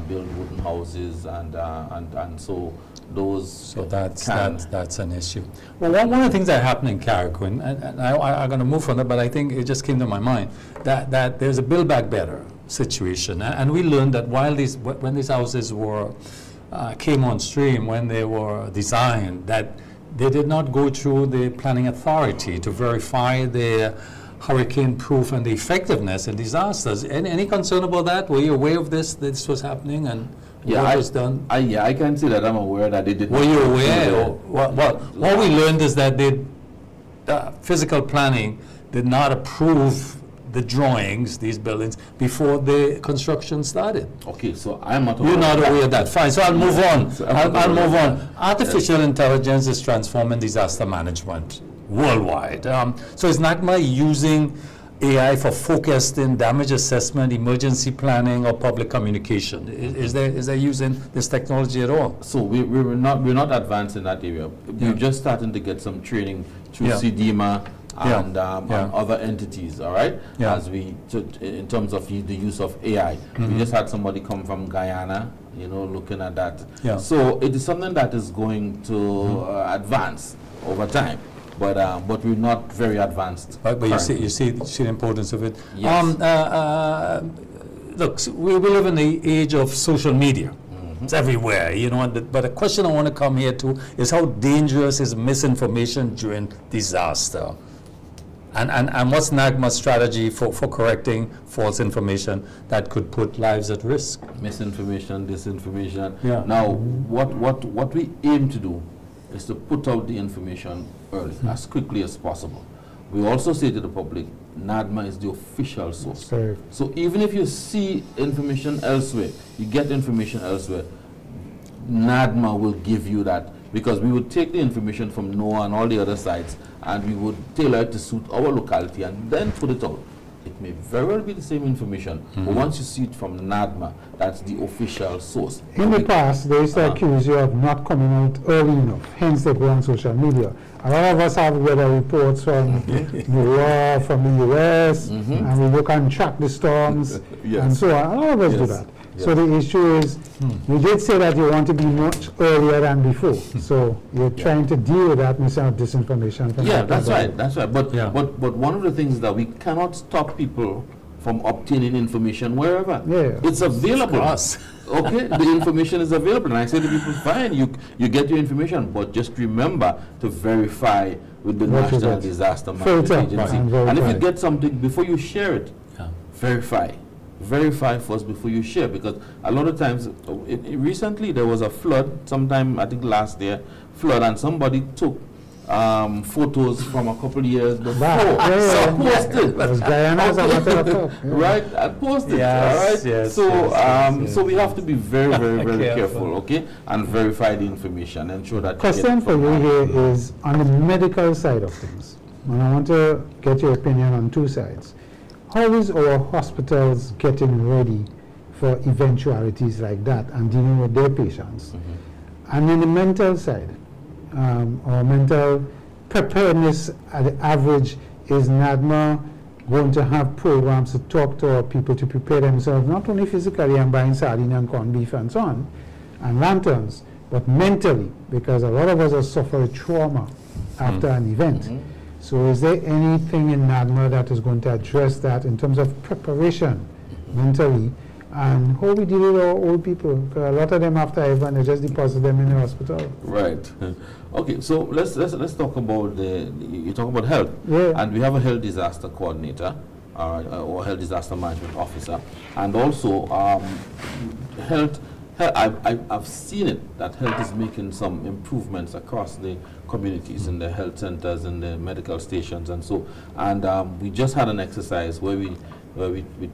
Speaker 7: build wooden houses, and so those
Speaker 1: So that's
Speaker 7: can
Speaker 1: that's an issue. Well, one of the things that happened in Caraco, and I'm going to move from that, but I think it just came to my mind that there's a Build Back Better situation, and we learned that when these houses came on stream, when they were designed, that they did not go through the planning authority to verify their hurricane proof and the effectiveness in disasters. Any concern about that? Were you aware of this was happening, and what was done?
Speaker 7: I can say that I'm aware that they did.
Speaker 1: Were
Speaker 7: not
Speaker 1: you
Speaker 7: go through
Speaker 1: aware?
Speaker 7: the-
Speaker 1: Well, what we learned is that physical planning did not approve the drawings, these buildings, before the construction started.
Speaker 7: Okay, so I'm not.
Speaker 1: You're not
Speaker 7: of
Speaker 1: aware of that. Fine, so I'll move on.
Speaker 7: So I'm not
Speaker 1: I'll
Speaker 7: aware
Speaker 1: move
Speaker 7: of
Speaker 1: on.
Speaker 7: that.
Speaker 1: Artificial intelligence is transforming disaster management worldwide. So is NACMA using AI for focused in damage assessment, emergency planning, or public communication? Is there using this technology at all?
Speaker 7: So we're not advanced in that area. We're just starting to get some training through
Speaker 1: Yeah.
Speaker 7: CDMA
Speaker 1: Yeah.
Speaker 7: and
Speaker 1: Yeah.
Speaker 7: other entities. All right,
Speaker 1: Yeah.
Speaker 7: as in terms of the use of AI. We just had somebody come from Guyana, looking at that.
Speaker 1: Yeah.
Speaker 7: So it is something that is going to advance over time, but we're not very advanced.
Speaker 1: But you
Speaker 7: currently.
Speaker 1: see the importance of it.
Speaker 7: Yes.
Speaker 1: Look, we live in the age of social media. It's everywhere, but the question I want to come here to is how dangerous is misinformation during disaster? And what's NACMA's strategy for correcting false information that could put lives at risk?
Speaker 7: Misinformation, disinformation.
Speaker 1: Yeah.
Speaker 7: Now, what we aim to do is to put out the information early, as quickly as possible. We also say to the public, NADMA is the official source.
Speaker 2: Correct.
Speaker 7: So even if you see information elsewhere, you get information elsewhere, NADMA will give you that, because we would take the information from NOAA and all the other sites, and we would tailor it to suit our locality and then put it out. It may very well be the same information, but once you see it from NADMA, that's the official source.
Speaker 2: In the past, they used to accuse you of not coming out early enough, hence they go on social media. A lot of us have weather reports from Europe, from the US, and we look and track the storms,
Speaker 7: Yes.
Speaker 2: and so on. A lot of us do
Speaker 7: Yes.
Speaker 2: that. So the issue is, you did say that you want to be much earlier than before, so you're trying to deal with that disinformation. From
Speaker 7: Yeah,
Speaker 2: that
Speaker 7: that's
Speaker 2: point of
Speaker 7: right. That's right. But
Speaker 1: Yeah.
Speaker 7: but one of the things is that we cannot stop people from obtaining information wherever.
Speaker 2: Yeah.
Speaker 7: It's available.
Speaker 1: Us.
Speaker 7: Okay, the information is available, and I say to people, fine, you get your information, but just remember to verify with the
Speaker 2: What you
Speaker 7: National
Speaker 2: get.
Speaker 7: Disaster Management
Speaker 2: Filter
Speaker 7: Agency.
Speaker 2: and
Speaker 7: And if
Speaker 2: verify.
Speaker 7: you get something before you share it,
Speaker 1: Yeah.
Speaker 7: verify. Verify first before you share, because a lot of times, recently there was a flood, sometime I think last year, flood, and somebody took photos from a couple of years before.
Speaker 2: Yeah.
Speaker 7: So posted.
Speaker 2: Because Guyana is a matter of fact. Yeah.
Speaker 7: Right, I posted.
Speaker 1: Yes,
Speaker 7: all right.
Speaker 1: yes,
Speaker 7: So,
Speaker 1: yes.
Speaker 7: so we have to be very, very, very
Speaker 1: Careful.
Speaker 7: careful, okay, and verify the information. Ensure that.
Speaker 2: Question for you here is on the medical side of things, and I want to get your opinion on two sides. How is our hospitals getting ready for eventualities like that and dealing with their patients? And in the mental side, or mental preparedness at the average, is NADMA going to have programs to talk to our people to prepare themselves, not only physically and buying sardine and corned beef and so on, and lanterns, but mentally, because a lot of us have suffered trauma after an event. So is there anything in NADMA that is going to address that in terms of preparation mentally, and how we deal with our old people? 'Cause a lot of them after everyone, they just deposit them in the hospital.
Speaker 7: Right. Okay. So let's talk about you talk about health.
Speaker 2: Yeah.
Speaker 7: And we have a health disaster coordinator, or health disaster management officer, and also health. I've seen it that health is making some improvements across the communities in the health centers and the medical stations and so. And we just had an exercise where we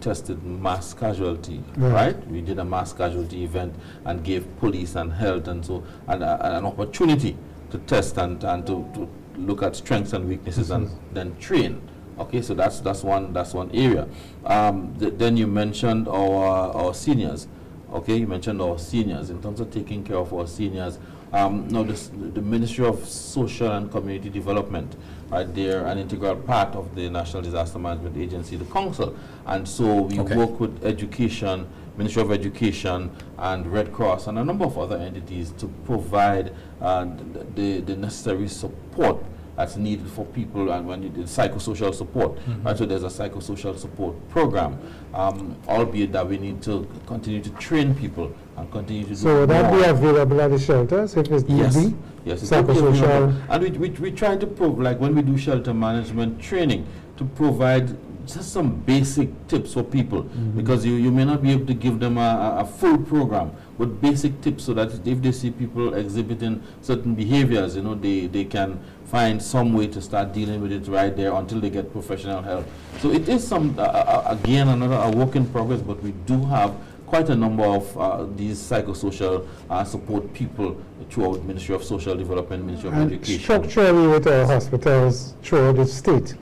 Speaker 7: tested mass casualty, right? We did a mass casualty event and gave police and health and so and an opportunity to test and to look at strengths and weaknesses and then train. Okay, so that's one area. Then you mentioned our seniors. Okay, you mentioned our seniors in terms of taking care of our seniors. Now, the Ministry of Social and Community Development, right? They're an integral part of the National Disaster Management Agency, the Council, and so we work with Education, Ministry of Education, and Red Cross, and a number of other entities to provide the necessary support that's needed for people, and when you did psychosocial support, right? So there's a psychosocial support program, albeit that we need to continue to train people and continue to do
Speaker 2: So would that
Speaker 7: more.
Speaker 2: be available at the shelters if it's
Speaker 7: Yes,
Speaker 2: need be?
Speaker 7: yes. It's okay,
Speaker 2: Psychosocial.
Speaker 7: and we try to like when we do shelter management training, to provide just some basic tips for people, because you may not be able to give them a full program, but basic tips so that if they see people exhibiting certain behaviors, you know, they can find some way to start dealing with it right there until they get professional help. So it is again a work in progress, but we do have quite a number of these psychosocial support people throughout Ministry of Social Development, Ministry of
Speaker 2: And
Speaker 7: Education.
Speaker 2: structurally with our hospitals throughout the state,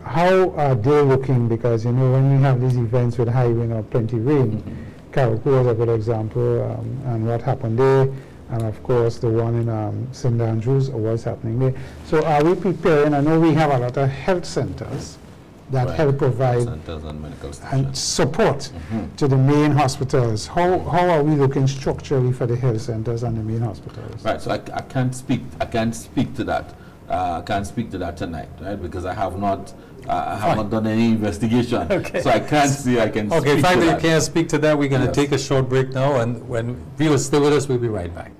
Speaker 2: how are they looking? Because, you know, when we have these events with high rain or plenty rain, Carriacou was a good example, and what happened there, and of course the one in St. Andrews, what's happening there. So are we preparing? I know we have a lot of health centers that
Speaker 7: Right.
Speaker 2: help provide
Speaker 7: Centers and medical
Speaker 2: and
Speaker 7: stations.
Speaker 2: support to the main hospitals. How are we looking structurally for the health centers and the main hospitals?
Speaker 7: Right, so I can't speak to that. I can't speak to that tonight, right? Because I have not done any investigation.
Speaker 1: Okay.
Speaker 7: So I can't see. I can.
Speaker 1: Okay,
Speaker 7: speak
Speaker 1: fine,
Speaker 7: to
Speaker 1: you
Speaker 7: that.
Speaker 1: can't speak to that. We're going to
Speaker 7: Yes.
Speaker 1: take a short break now, and when viewers stay with us, we'll be right back.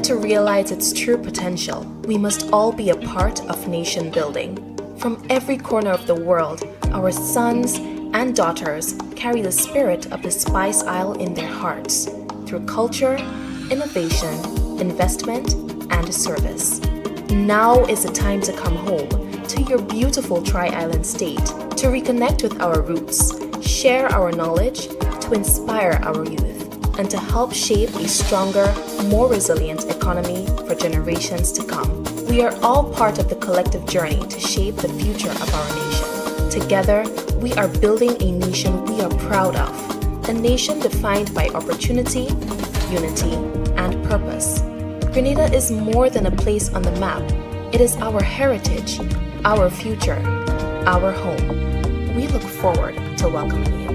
Speaker 8: To realize its true potential, we must all be a part of nation building. From every corner of the world, our sons and daughters carry the spirit of the Spice Isle in their hearts through culture, innovation, investment, and service. Now is the time to come home to your beautiful Tri-Island state, to reconnect with our roots, share our knowledge, to inspire our youth, and to help shape a stronger, more resilient economy for generations to come. We are all part of the collective journey to shape the future of our nation. Together, we are building a nation we are proud of, a nation defined by opportunity, unity, and purpose. Grenada is more than a place on the map. It is our heritage, our future, our home. We look forward to welcoming you.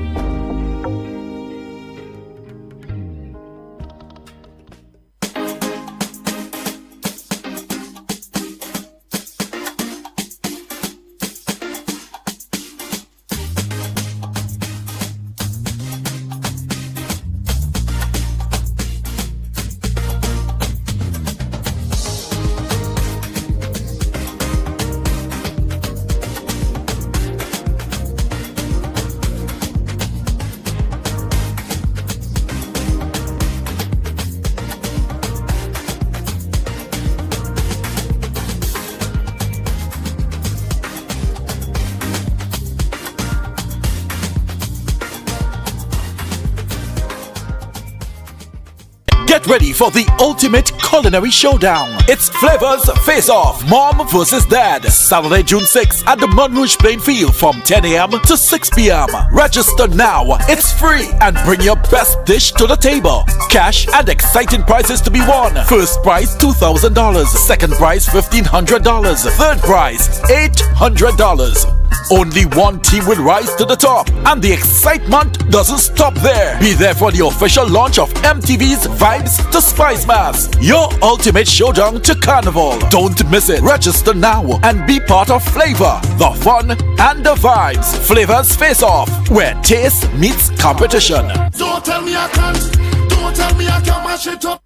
Speaker 4: Get ready for the ultimate culinary showdown. It's Flavors Face Off, Mom versus Dad. Saturday, June 6th at the Monrouge Plain Field from 10 a.m. to 6 p.m. Register now. It's free and bring your best dish to the table. Cash and exciting prizes to be won. First prize $2,000. Second prize $1,500. Third prize $800. Only one team will rise to the top, and the excitement doesn't stop there. Be there for the official launch of MTV's Vibes to Spice Mass, your ultimate showdown to Carnival. Don't miss it. Register now and be part of Flavor, the fun, and the vibes. Flavors Face Off, where taste meets competition.
Speaker 5: Don't tell me I can't. Don't tell me I can't mash it up.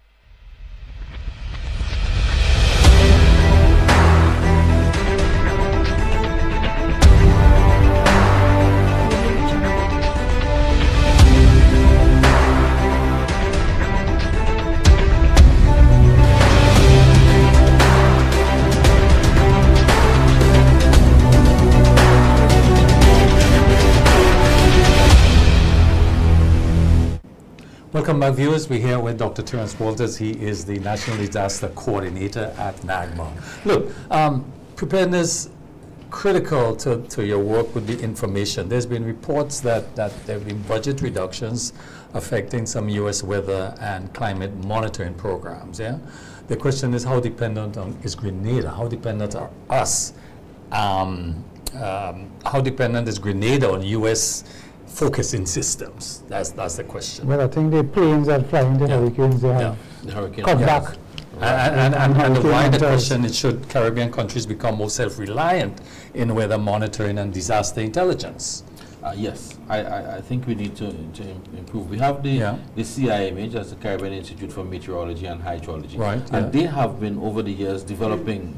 Speaker 1: Welcome back, viewers. We're here with Dr. Terence Walters. He is the National Disaster Coordinator at NAGMA. Look, preparedness, critical to your work would be information. There's been reports that there have been budget reductions affecting some U.S. weather and climate monitoring programs. Yeah, the question is, how dependent is Grenada? How dependent are us? How dependent is Grenada on U.S. focusing systems? That's the question.
Speaker 2: Well, I think the planes that fly into hurricanes, they have
Speaker 7: The hurricane.
Speaker 2: cut back.
Speaker 1: And the
Speaker 2: hurricane
Speaker 1: wider
Speaker 2: hunters.
Speaker 1: question is, should Caribbean countries become more self-reliant in weather monitoring and disaster intelligence?
Speaker 7: Yes, I think we need to improve. We have the CIMH, that's the Caribbean Institute for Meteorology and Hydrology,
Speaker 1: Right,
Speaker 7: and they have been over the years developing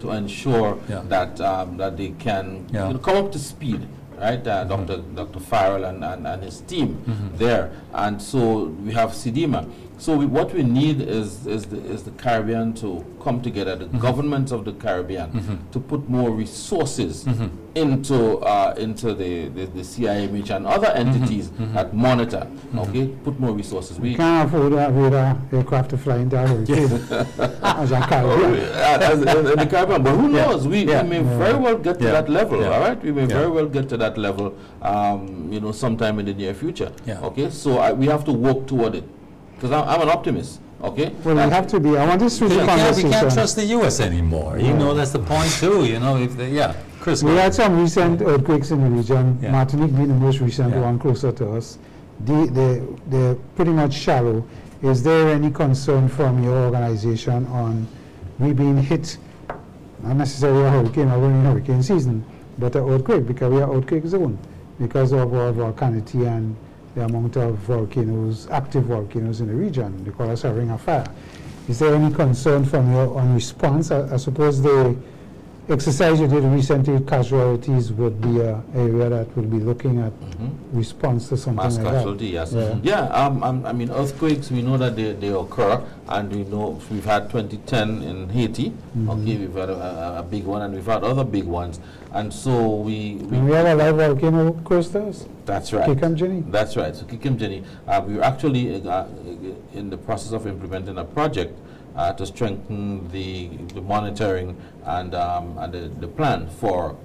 Speaker 7: to ensure that that they can come up to speed. Right, Dr. Farrell and his team there, and so we have CDMA. So what we need is the Caribbean to come together, the governments of the Caribbean, to put more resources into the CIMH and other entities that monitor. Okay, put more resources. We
Speaker 2: can't afford to have an aircraft to fly into a hurricane as a Caribbean.
Speaker 7: in the Caribbean, but who knows? We may very well get to that level. All right, we may very well get to that level. Sometime in the near future. Okay, so we have to work toward it. Because I'm an optimist, okay?
Speaker 2: Well, we have to be. I want to switch the
Speaker 1: We
Speaker 2: conversation.
Speaker 1: can't trust the U.S. anymore. You know, that's the point too. You know, if Chris.
Speaker 2: We had some recent earthquakes in the region.
Speaker 1: Yeah.
Speaker 2: Martinique being the most recent one closer to us. They're pretty much shallow. Is there any concern from your organization on we being hit, not necessarily a hurricane or in hurricane season, but an earthquake, because we are earthquake zone because of our volcanicity and the amount of volcanoes, active volcanoes in the region? They call us a ring of fire. Is there any concern from your on response? I suppose the exercise you did recently, casualties, would be an area that will be looking at response to something
Speaker 7: mass
Speaker 2: like
Speaker 7: casualty,
Speaker 2: that.
Speaker 7: yes. I mean, earthquakes, we know that they occur, and we know we've had 2010 in Haiti. Okay, we've had a big one, and we've had other big ones. And so we
Speaker 2: have a live volcano close to us.
Speaker 7: That's right.
Speaker 2: Kikamjini.
Speaker 7: That's right. So Kikamjini, we're actually in the process of implementing a project to strengthen the monitoring and the plan for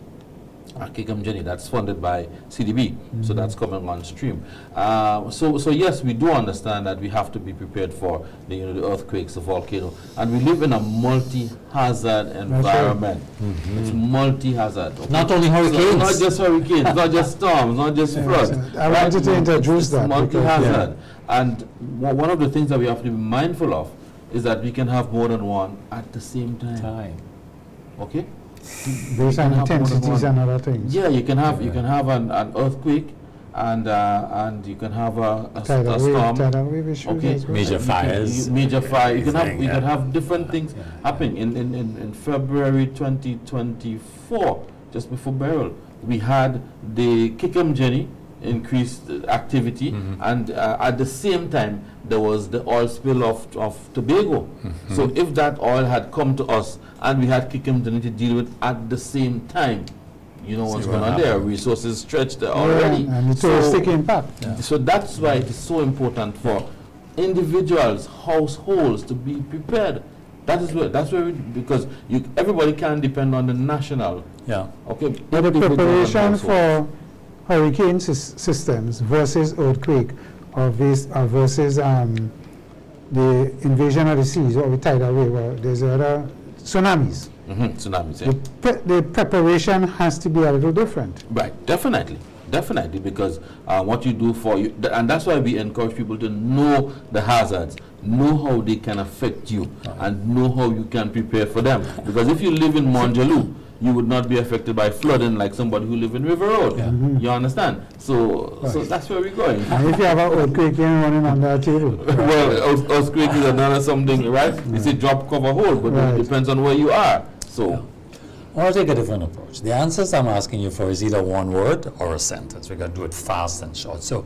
Speaker 7: Kikamjini. That's funded by CDB, so that's coming on stream. So yes, we do understand that we have to be prepared for the earthquakes, the volcano, and we live in a multi-hazard environment. It's multi-hazard. Okay?
Speaker 1: Not only hurricanes.
Speaker 7: So not just hurricanes, not just storms, not just floods.
Speaker 2: I wanted to introduce that.
Speaker 7: It's multi-hazard, and one of the things that we have to be mindful of is that we can have more than one at the same time. Okay.
Speaker 2: Based on intensities and other things.
Speaker 7: Yeah, you can have an earthquake, and you can have a storm.
Speaker 2: Tidal wave issues as well.
Speaker 1: Major fires.
Speaker 7: Major fire. You can have different things happening. In February 2024, just before Beryl, we had the Kikamjini increased activity, and at the same time there was the oil spill of Tobago. So if that oil had come to us and we had Kikamjini to deal with at the same time, you know what's going on there. Resources stretched already.
Speaker 2: And the touristic impact.
Speaker 7: So that's why it is so important for individuals, households to be prepared. That's where because everybody can depend on the national.
Speaker 1: Yeah.
Speaker 7: Okay.
Speaker 2: But the
Speaker 7: individual
Speaker 2: preparation
Speaker 7: households.
Speaker 2: for hurricane systems versus earthquake or versus the invasion of the seas or the tidal wave, or there's other tsunamis.
Speaker 7: Tsunamis, yeah.
Speaker 2: The preparation has to be a little different.
Speaker 7: Right, definitely, because what you do for you, and that's why we encourage people to know the hazards, know how they can affect you, and know how you can prepare for them. Because if you live in Monjaloo, you would not be affected by flooding like somebody who live in River Road. You understand? So that's where we're going.
Speaker 2: And if you have an earthquake, you're running under a table.
Speaker 7: Well, earthquake is another something, right? It's a drop cover hole, but it depends on where you are. So.
Speaker 1: I'll take a different approach. The answers I'm asking you for is either one word or a sentence. We're going to do it fast and short. So,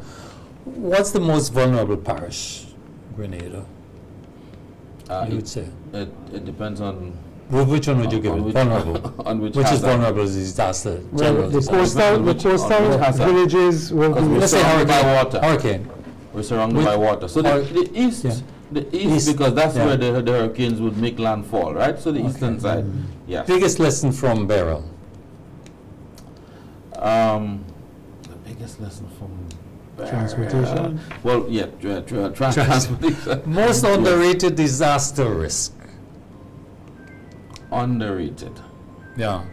Speaker 1: what's the most vulnerable parish, Grenada? You would say.
Speaker 7: It depends on.
Speaker 1: Well, which one would you give it? Vulnerable.
Speaker 7: On which
Speaker 1: is
Speaker 7: hazard?
Speaker 1: vulnerable is disaster.
Speaker 2: Well, the
Speaker 7: Which
Speaker 2: coastal
Speaker 7: hazard?
Speaker 2: villages will be.
Speaker 1: Let's say
Speaker 7: surrounded by
Speaker 1: hurricane.
Speaker 7: water.
Speaker 1: Hurricane.
Speaker 7: We're surrounded by water. So the east,
Speaker 1: yeah.
Speaker 7: the east, because that's
Speaker 1: yeah.
Speaker 7: where the hurricanes would make landfall, right? So the eastern side, yes.
Speaker 1: Biggest lesson from Beryl.
Speaker 7: The biggest lesson from
Speaker 2: Transportation.
Speaker 7: well, yeah, transportation.
Speaker 1: Most underrated disaster risk.
Speaker 7: Underrated.
Speaker 1: Yeah.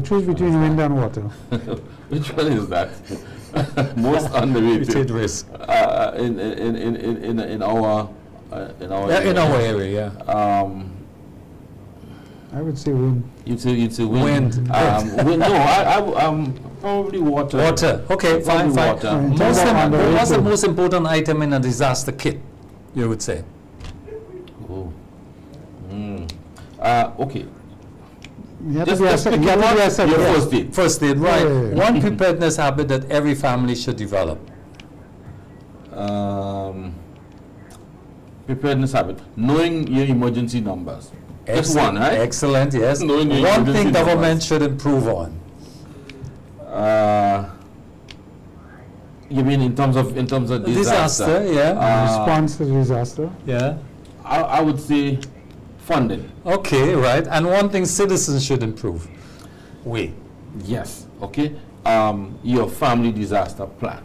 Speaker 2: Choose between wind and water.
Speaker 7: Which one is that? Most underrated
Speaker 1: risk.
Speaker 7: In our
Speaker 1: In our area, yeah.
Speaker 2: I would say wind.
Speaker 7: You'd say wind.
Speaker 1: Wind.
Speaker 7: Wind. No, I'm probably water.
Speaker 1: Water. Okay, fine,
Speaker 7: Probably
Speaker 1: fine.
Speaker 7: water.
Speaker 1: What's the
Speaker 2: Underrated.
Speaker 1: most important item in a disaster kit, you would say?
Speaker 7: Oh. Okay.
Speaker 2: You have to
Speaker 7: Just,
Speaker 2: be a
Speaker 7: just
Speaker 2: se-
Speaker 7: pick
Speaker 2: you have to be a
Speaker 7: your
Speaker 2: second.
Speaker 7: first aid.
Speaker 1: First aid, right.
Speaker 2: Yeah.
Speaker 1: One preparedness habit that every family should develop.
Speaker 7: Preparedness habit. Knowing your emergency numbers. Just one, right?
Speaker 1: Excellent, yes.
Speaker 7: Knowing your
Speaker 1: One
Speaker 7: emergency
Speaker 1: thing government
Speaker 7: numbers.
Speaker 1: should improve on.
Speaker 7: You mean in terms of disaster?
Speaker 1: Yeah.
Speaker 2: Response to disaster.
Speaker 1: Yeah.
Speaker 7: I would say funding.
Speaker 1: Okay, right. And one thing citizens should improve.
Speaker 7: Yes. Okay. Your family disaster plan.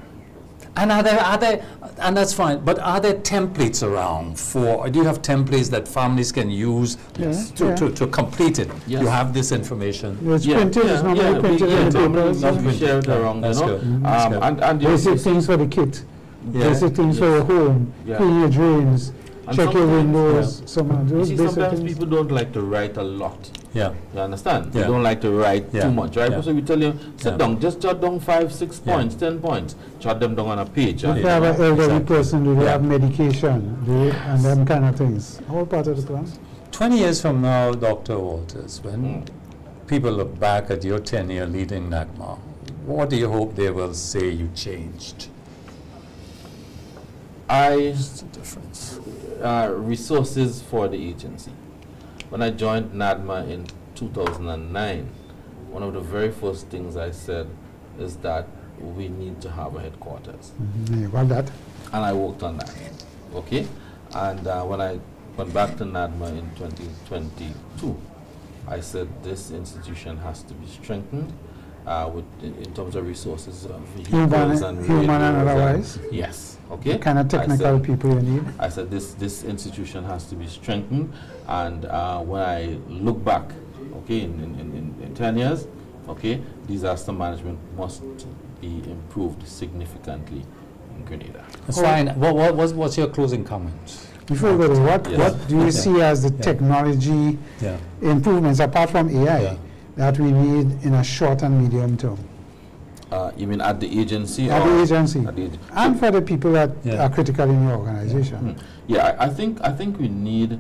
Speaker 1: And are there, and that's fine, but are there templates around for, do you have templates that families can use to complete it?
Speaker 7: Yes.
Speaker 1: You have this information.
Speaker 2: It's printed, it's normally printed in the papers.
Speaker 7: We share it around,
Speaker 1: That's
Speaker 7: you know.
Speaker 1: good.
Speaker 7: And
Speaker 2: Basic things for the kit.
Speaker 1: Yeah.
Speaker 2: Basic things for your home.
Speaker 7: Yeah.
Speaker 2: Clean your drains.
Speaker 7: And
Speaker 2: Check your
Speaker 7: sometimes-
Speaker 2: windows. Some of
Speaker 7: You
Speaker 2: those
Speaker 7: see,
Speaker 2: basic
Speaker 7: sometimes
Speaker 2: things.
Speaker 7: people don't like to write a lot.
Speaker 1: Yeah.
Speaker 7: You understand?
Speaker 1: Yeah.
Speaker 7: They don't like to write
Speaker 1: Yeah.
Speaker 7: too much, right?
Speaker 1: Yeah.
Speaker 7: So we tell you, sit
Speaker 1: Yeah.
Speaker 7: down, just jot down 5, 6
Speaker 1: Yeah.
Speaker 7: points, 10 points. Jot them down on a page.
Speaker 2: If you have an elderly
Speaker 1: Exactly.
Speaker 2: person, do they
Speaker 1: Yeah.
Speaker 2: have medication? And them kind of things. All part of the plan.
Speaker 1: 20 years from now, Dr. Walters, when people look back at your tenure leading NACMA, what do you hope they will say you changed? What's the difference?
Speaker 7: Resources for the agency. When I joined NADMA in 2009, one of the very first things I said is that we need to have a headquarters.
Speaker 2: Yeah, well, that.
Speaker 7: And I worked on that. Okay? And when I went back to NADMA in 2022, I said this institution has to be strengthened in terms of resources, vehicles and
Speaker 2: Human and
Speaker 7: radios
Speaker 2: otherwise.
Speaker 7: yes. Okay.
Speaker 2: The kind of technical people you need.
Speaker 7: I said this institution has to be strengthened, and when I look back, okay, in 10 years, okay, disaster management must be improved significantly in Grenada.
Speaker 1: That's fine. What's your closing comment?
Speaker 2: Before we go there, what do you see as the technology
Speaker 1: Yeah.
Speaker 2: improvements, apart from AI,
Speaker 1: Yeah.
Speaker 2: that we need in a short and medium term?
Speaker 7: You mean at the agency?
Speaker 2: At
Speaker 7: or
Speaker 2: the agency.
Speaker 7: At the
Speaker 2: And for the people that
Speaker 1: Yeah.
Speaker 2: are critical in your organization.
Speaker 7: Yeah, I think we need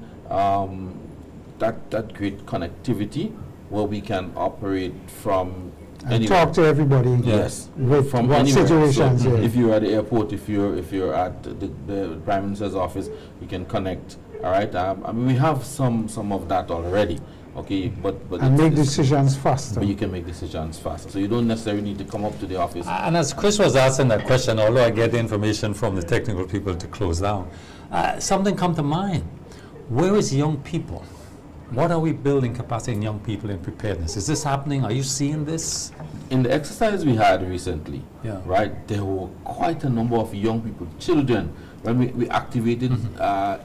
Speaker 7: that great connectivity where we can operate from
Speaker 2: And
Speaker 7: anywhere.
Speaker 2: talk to everybody.
Speaker 7: Yes,
Speaker 2: With
Speaker 7: from
Speaker 2: what
Speaker 7: anywhere.
Speaker 2: situations,
Speaker 7: So
Speaker 2: yeah.
Speaker 7: if you're at the airport, if you're at the Prime Minister's office, you can connect. All right. I mean, we have some of that already, Okay, but
Speaker 2: And make
Speaker 7: it's-
Speaker 2: decisions faster.
Speaker 7: but you can make decisions faster. So you don't necessarily need to come up to the office.
Speaker 1: And as Chris was asking that question, although I get the information from the technical people to close down, something come to mind. Where is young people? What are we building capacity in young people in preparedness? Is this happening? Are you seeing this?
Speaker 7: In the exercise we had recently,
Speaker 1: Yeah.
Speaker 7: right, there were quite a number of young people, children, when we activated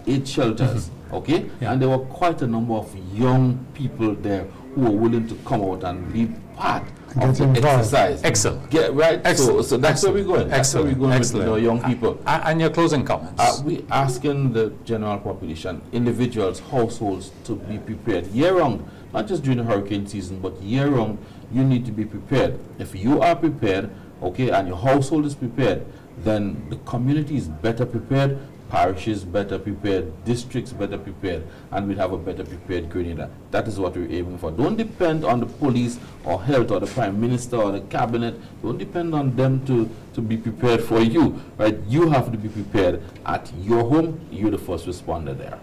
Speaker 7: 8 shelters, okay?
Speaker 1: Yeah.
Speaker 7: And there were quite a number of young people there who were willing to come out and be part of
Speaker 2: Get
Speaker 7: the
Speaker 2: involved.
Speaker 7: exercise.
Speaker 1: Excellent.
Speaker 7: Get right?
Speaker 1: Excellent.
Speaker 7: So that's where we're going. That's where we're
Speaker 1: Excellent.
Speaker 7: going with
Speaker 1: Excellent.
Speaker 7: the young people.
Speaker 1: And your closing comments?
Speaker 7: We asking the general population, individuals, households to be prepared year-round, not just during the hurricane season, but year-round. You need to be prepared. If you are prepared, okay, and your household is prepared, then the community is better prepared, parishes better prepared, districts better prepared, and we'll have a better prepared Grenada. That is what we're aiming for. Don't depend on the police or health or the prime minister or the cabinet. Don't depend on them to be prepared for you, right? You have to be prepared at your home. You're the first responder there.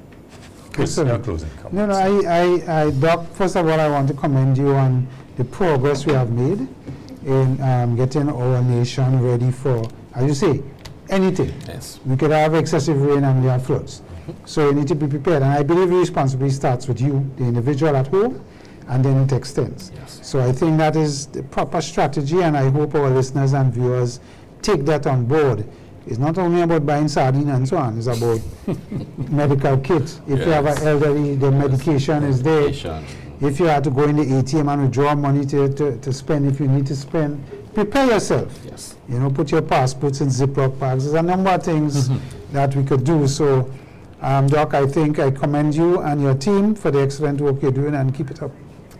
Speaker 1: Chris, your
Speaker 2: Excellent.
Speaker 1: closing comments.
Speaker 2: No, no, Doc, first of all, I want to commend you on the progress we have made in getting our nation ready for, as you say, anything.
Speaker 7: Yes.
Speaker 2: We could have excessive rain and we have floods. So you need to be prepared. And I believe responsibility starts with you, the individual at home, and then it extends.
Speaker 7: Yes.
Speaker 2: So I think that is the proper strategy, and I hope our listeners and viewers take that on board. It's not only about buying sardine and so on, it's about medical kits. If you have an
Speaker 7: Yes.
Speaker 2: elderly, the medication is there.
Speaker 7: Medication.
Speaker 2: If you have to go in the ATM and withdraw money to spend, if you need to spend, prepare yourself.
Speaker 7: Yes.
Speaker 2: You know, put your passports in Ziploc bags. There's a number of things that we could do. So, Doc, I think I commend you and your team for the excellent work you're doing, and keep it up.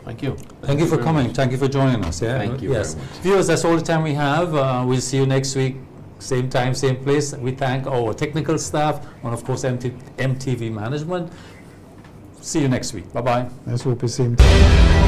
Speaker 7: Thank you.
Speaker 1: Thank you for
Speaker 7: very
Speaker 1: coming.
Speaker 7: much.
Speaker 1: Thank you for joining us. Yeah.
Speaker 7: Thank you
Speaker 1: Yes.
Speaker 7: very much.
Speaker 1: Viewers, that's all the time we have. We'll see you next week, same time, same place. We thank our technical staff and, of course, MTV management. See you next week. Bye-bye.
Speaker 2: Let's hope it's same time.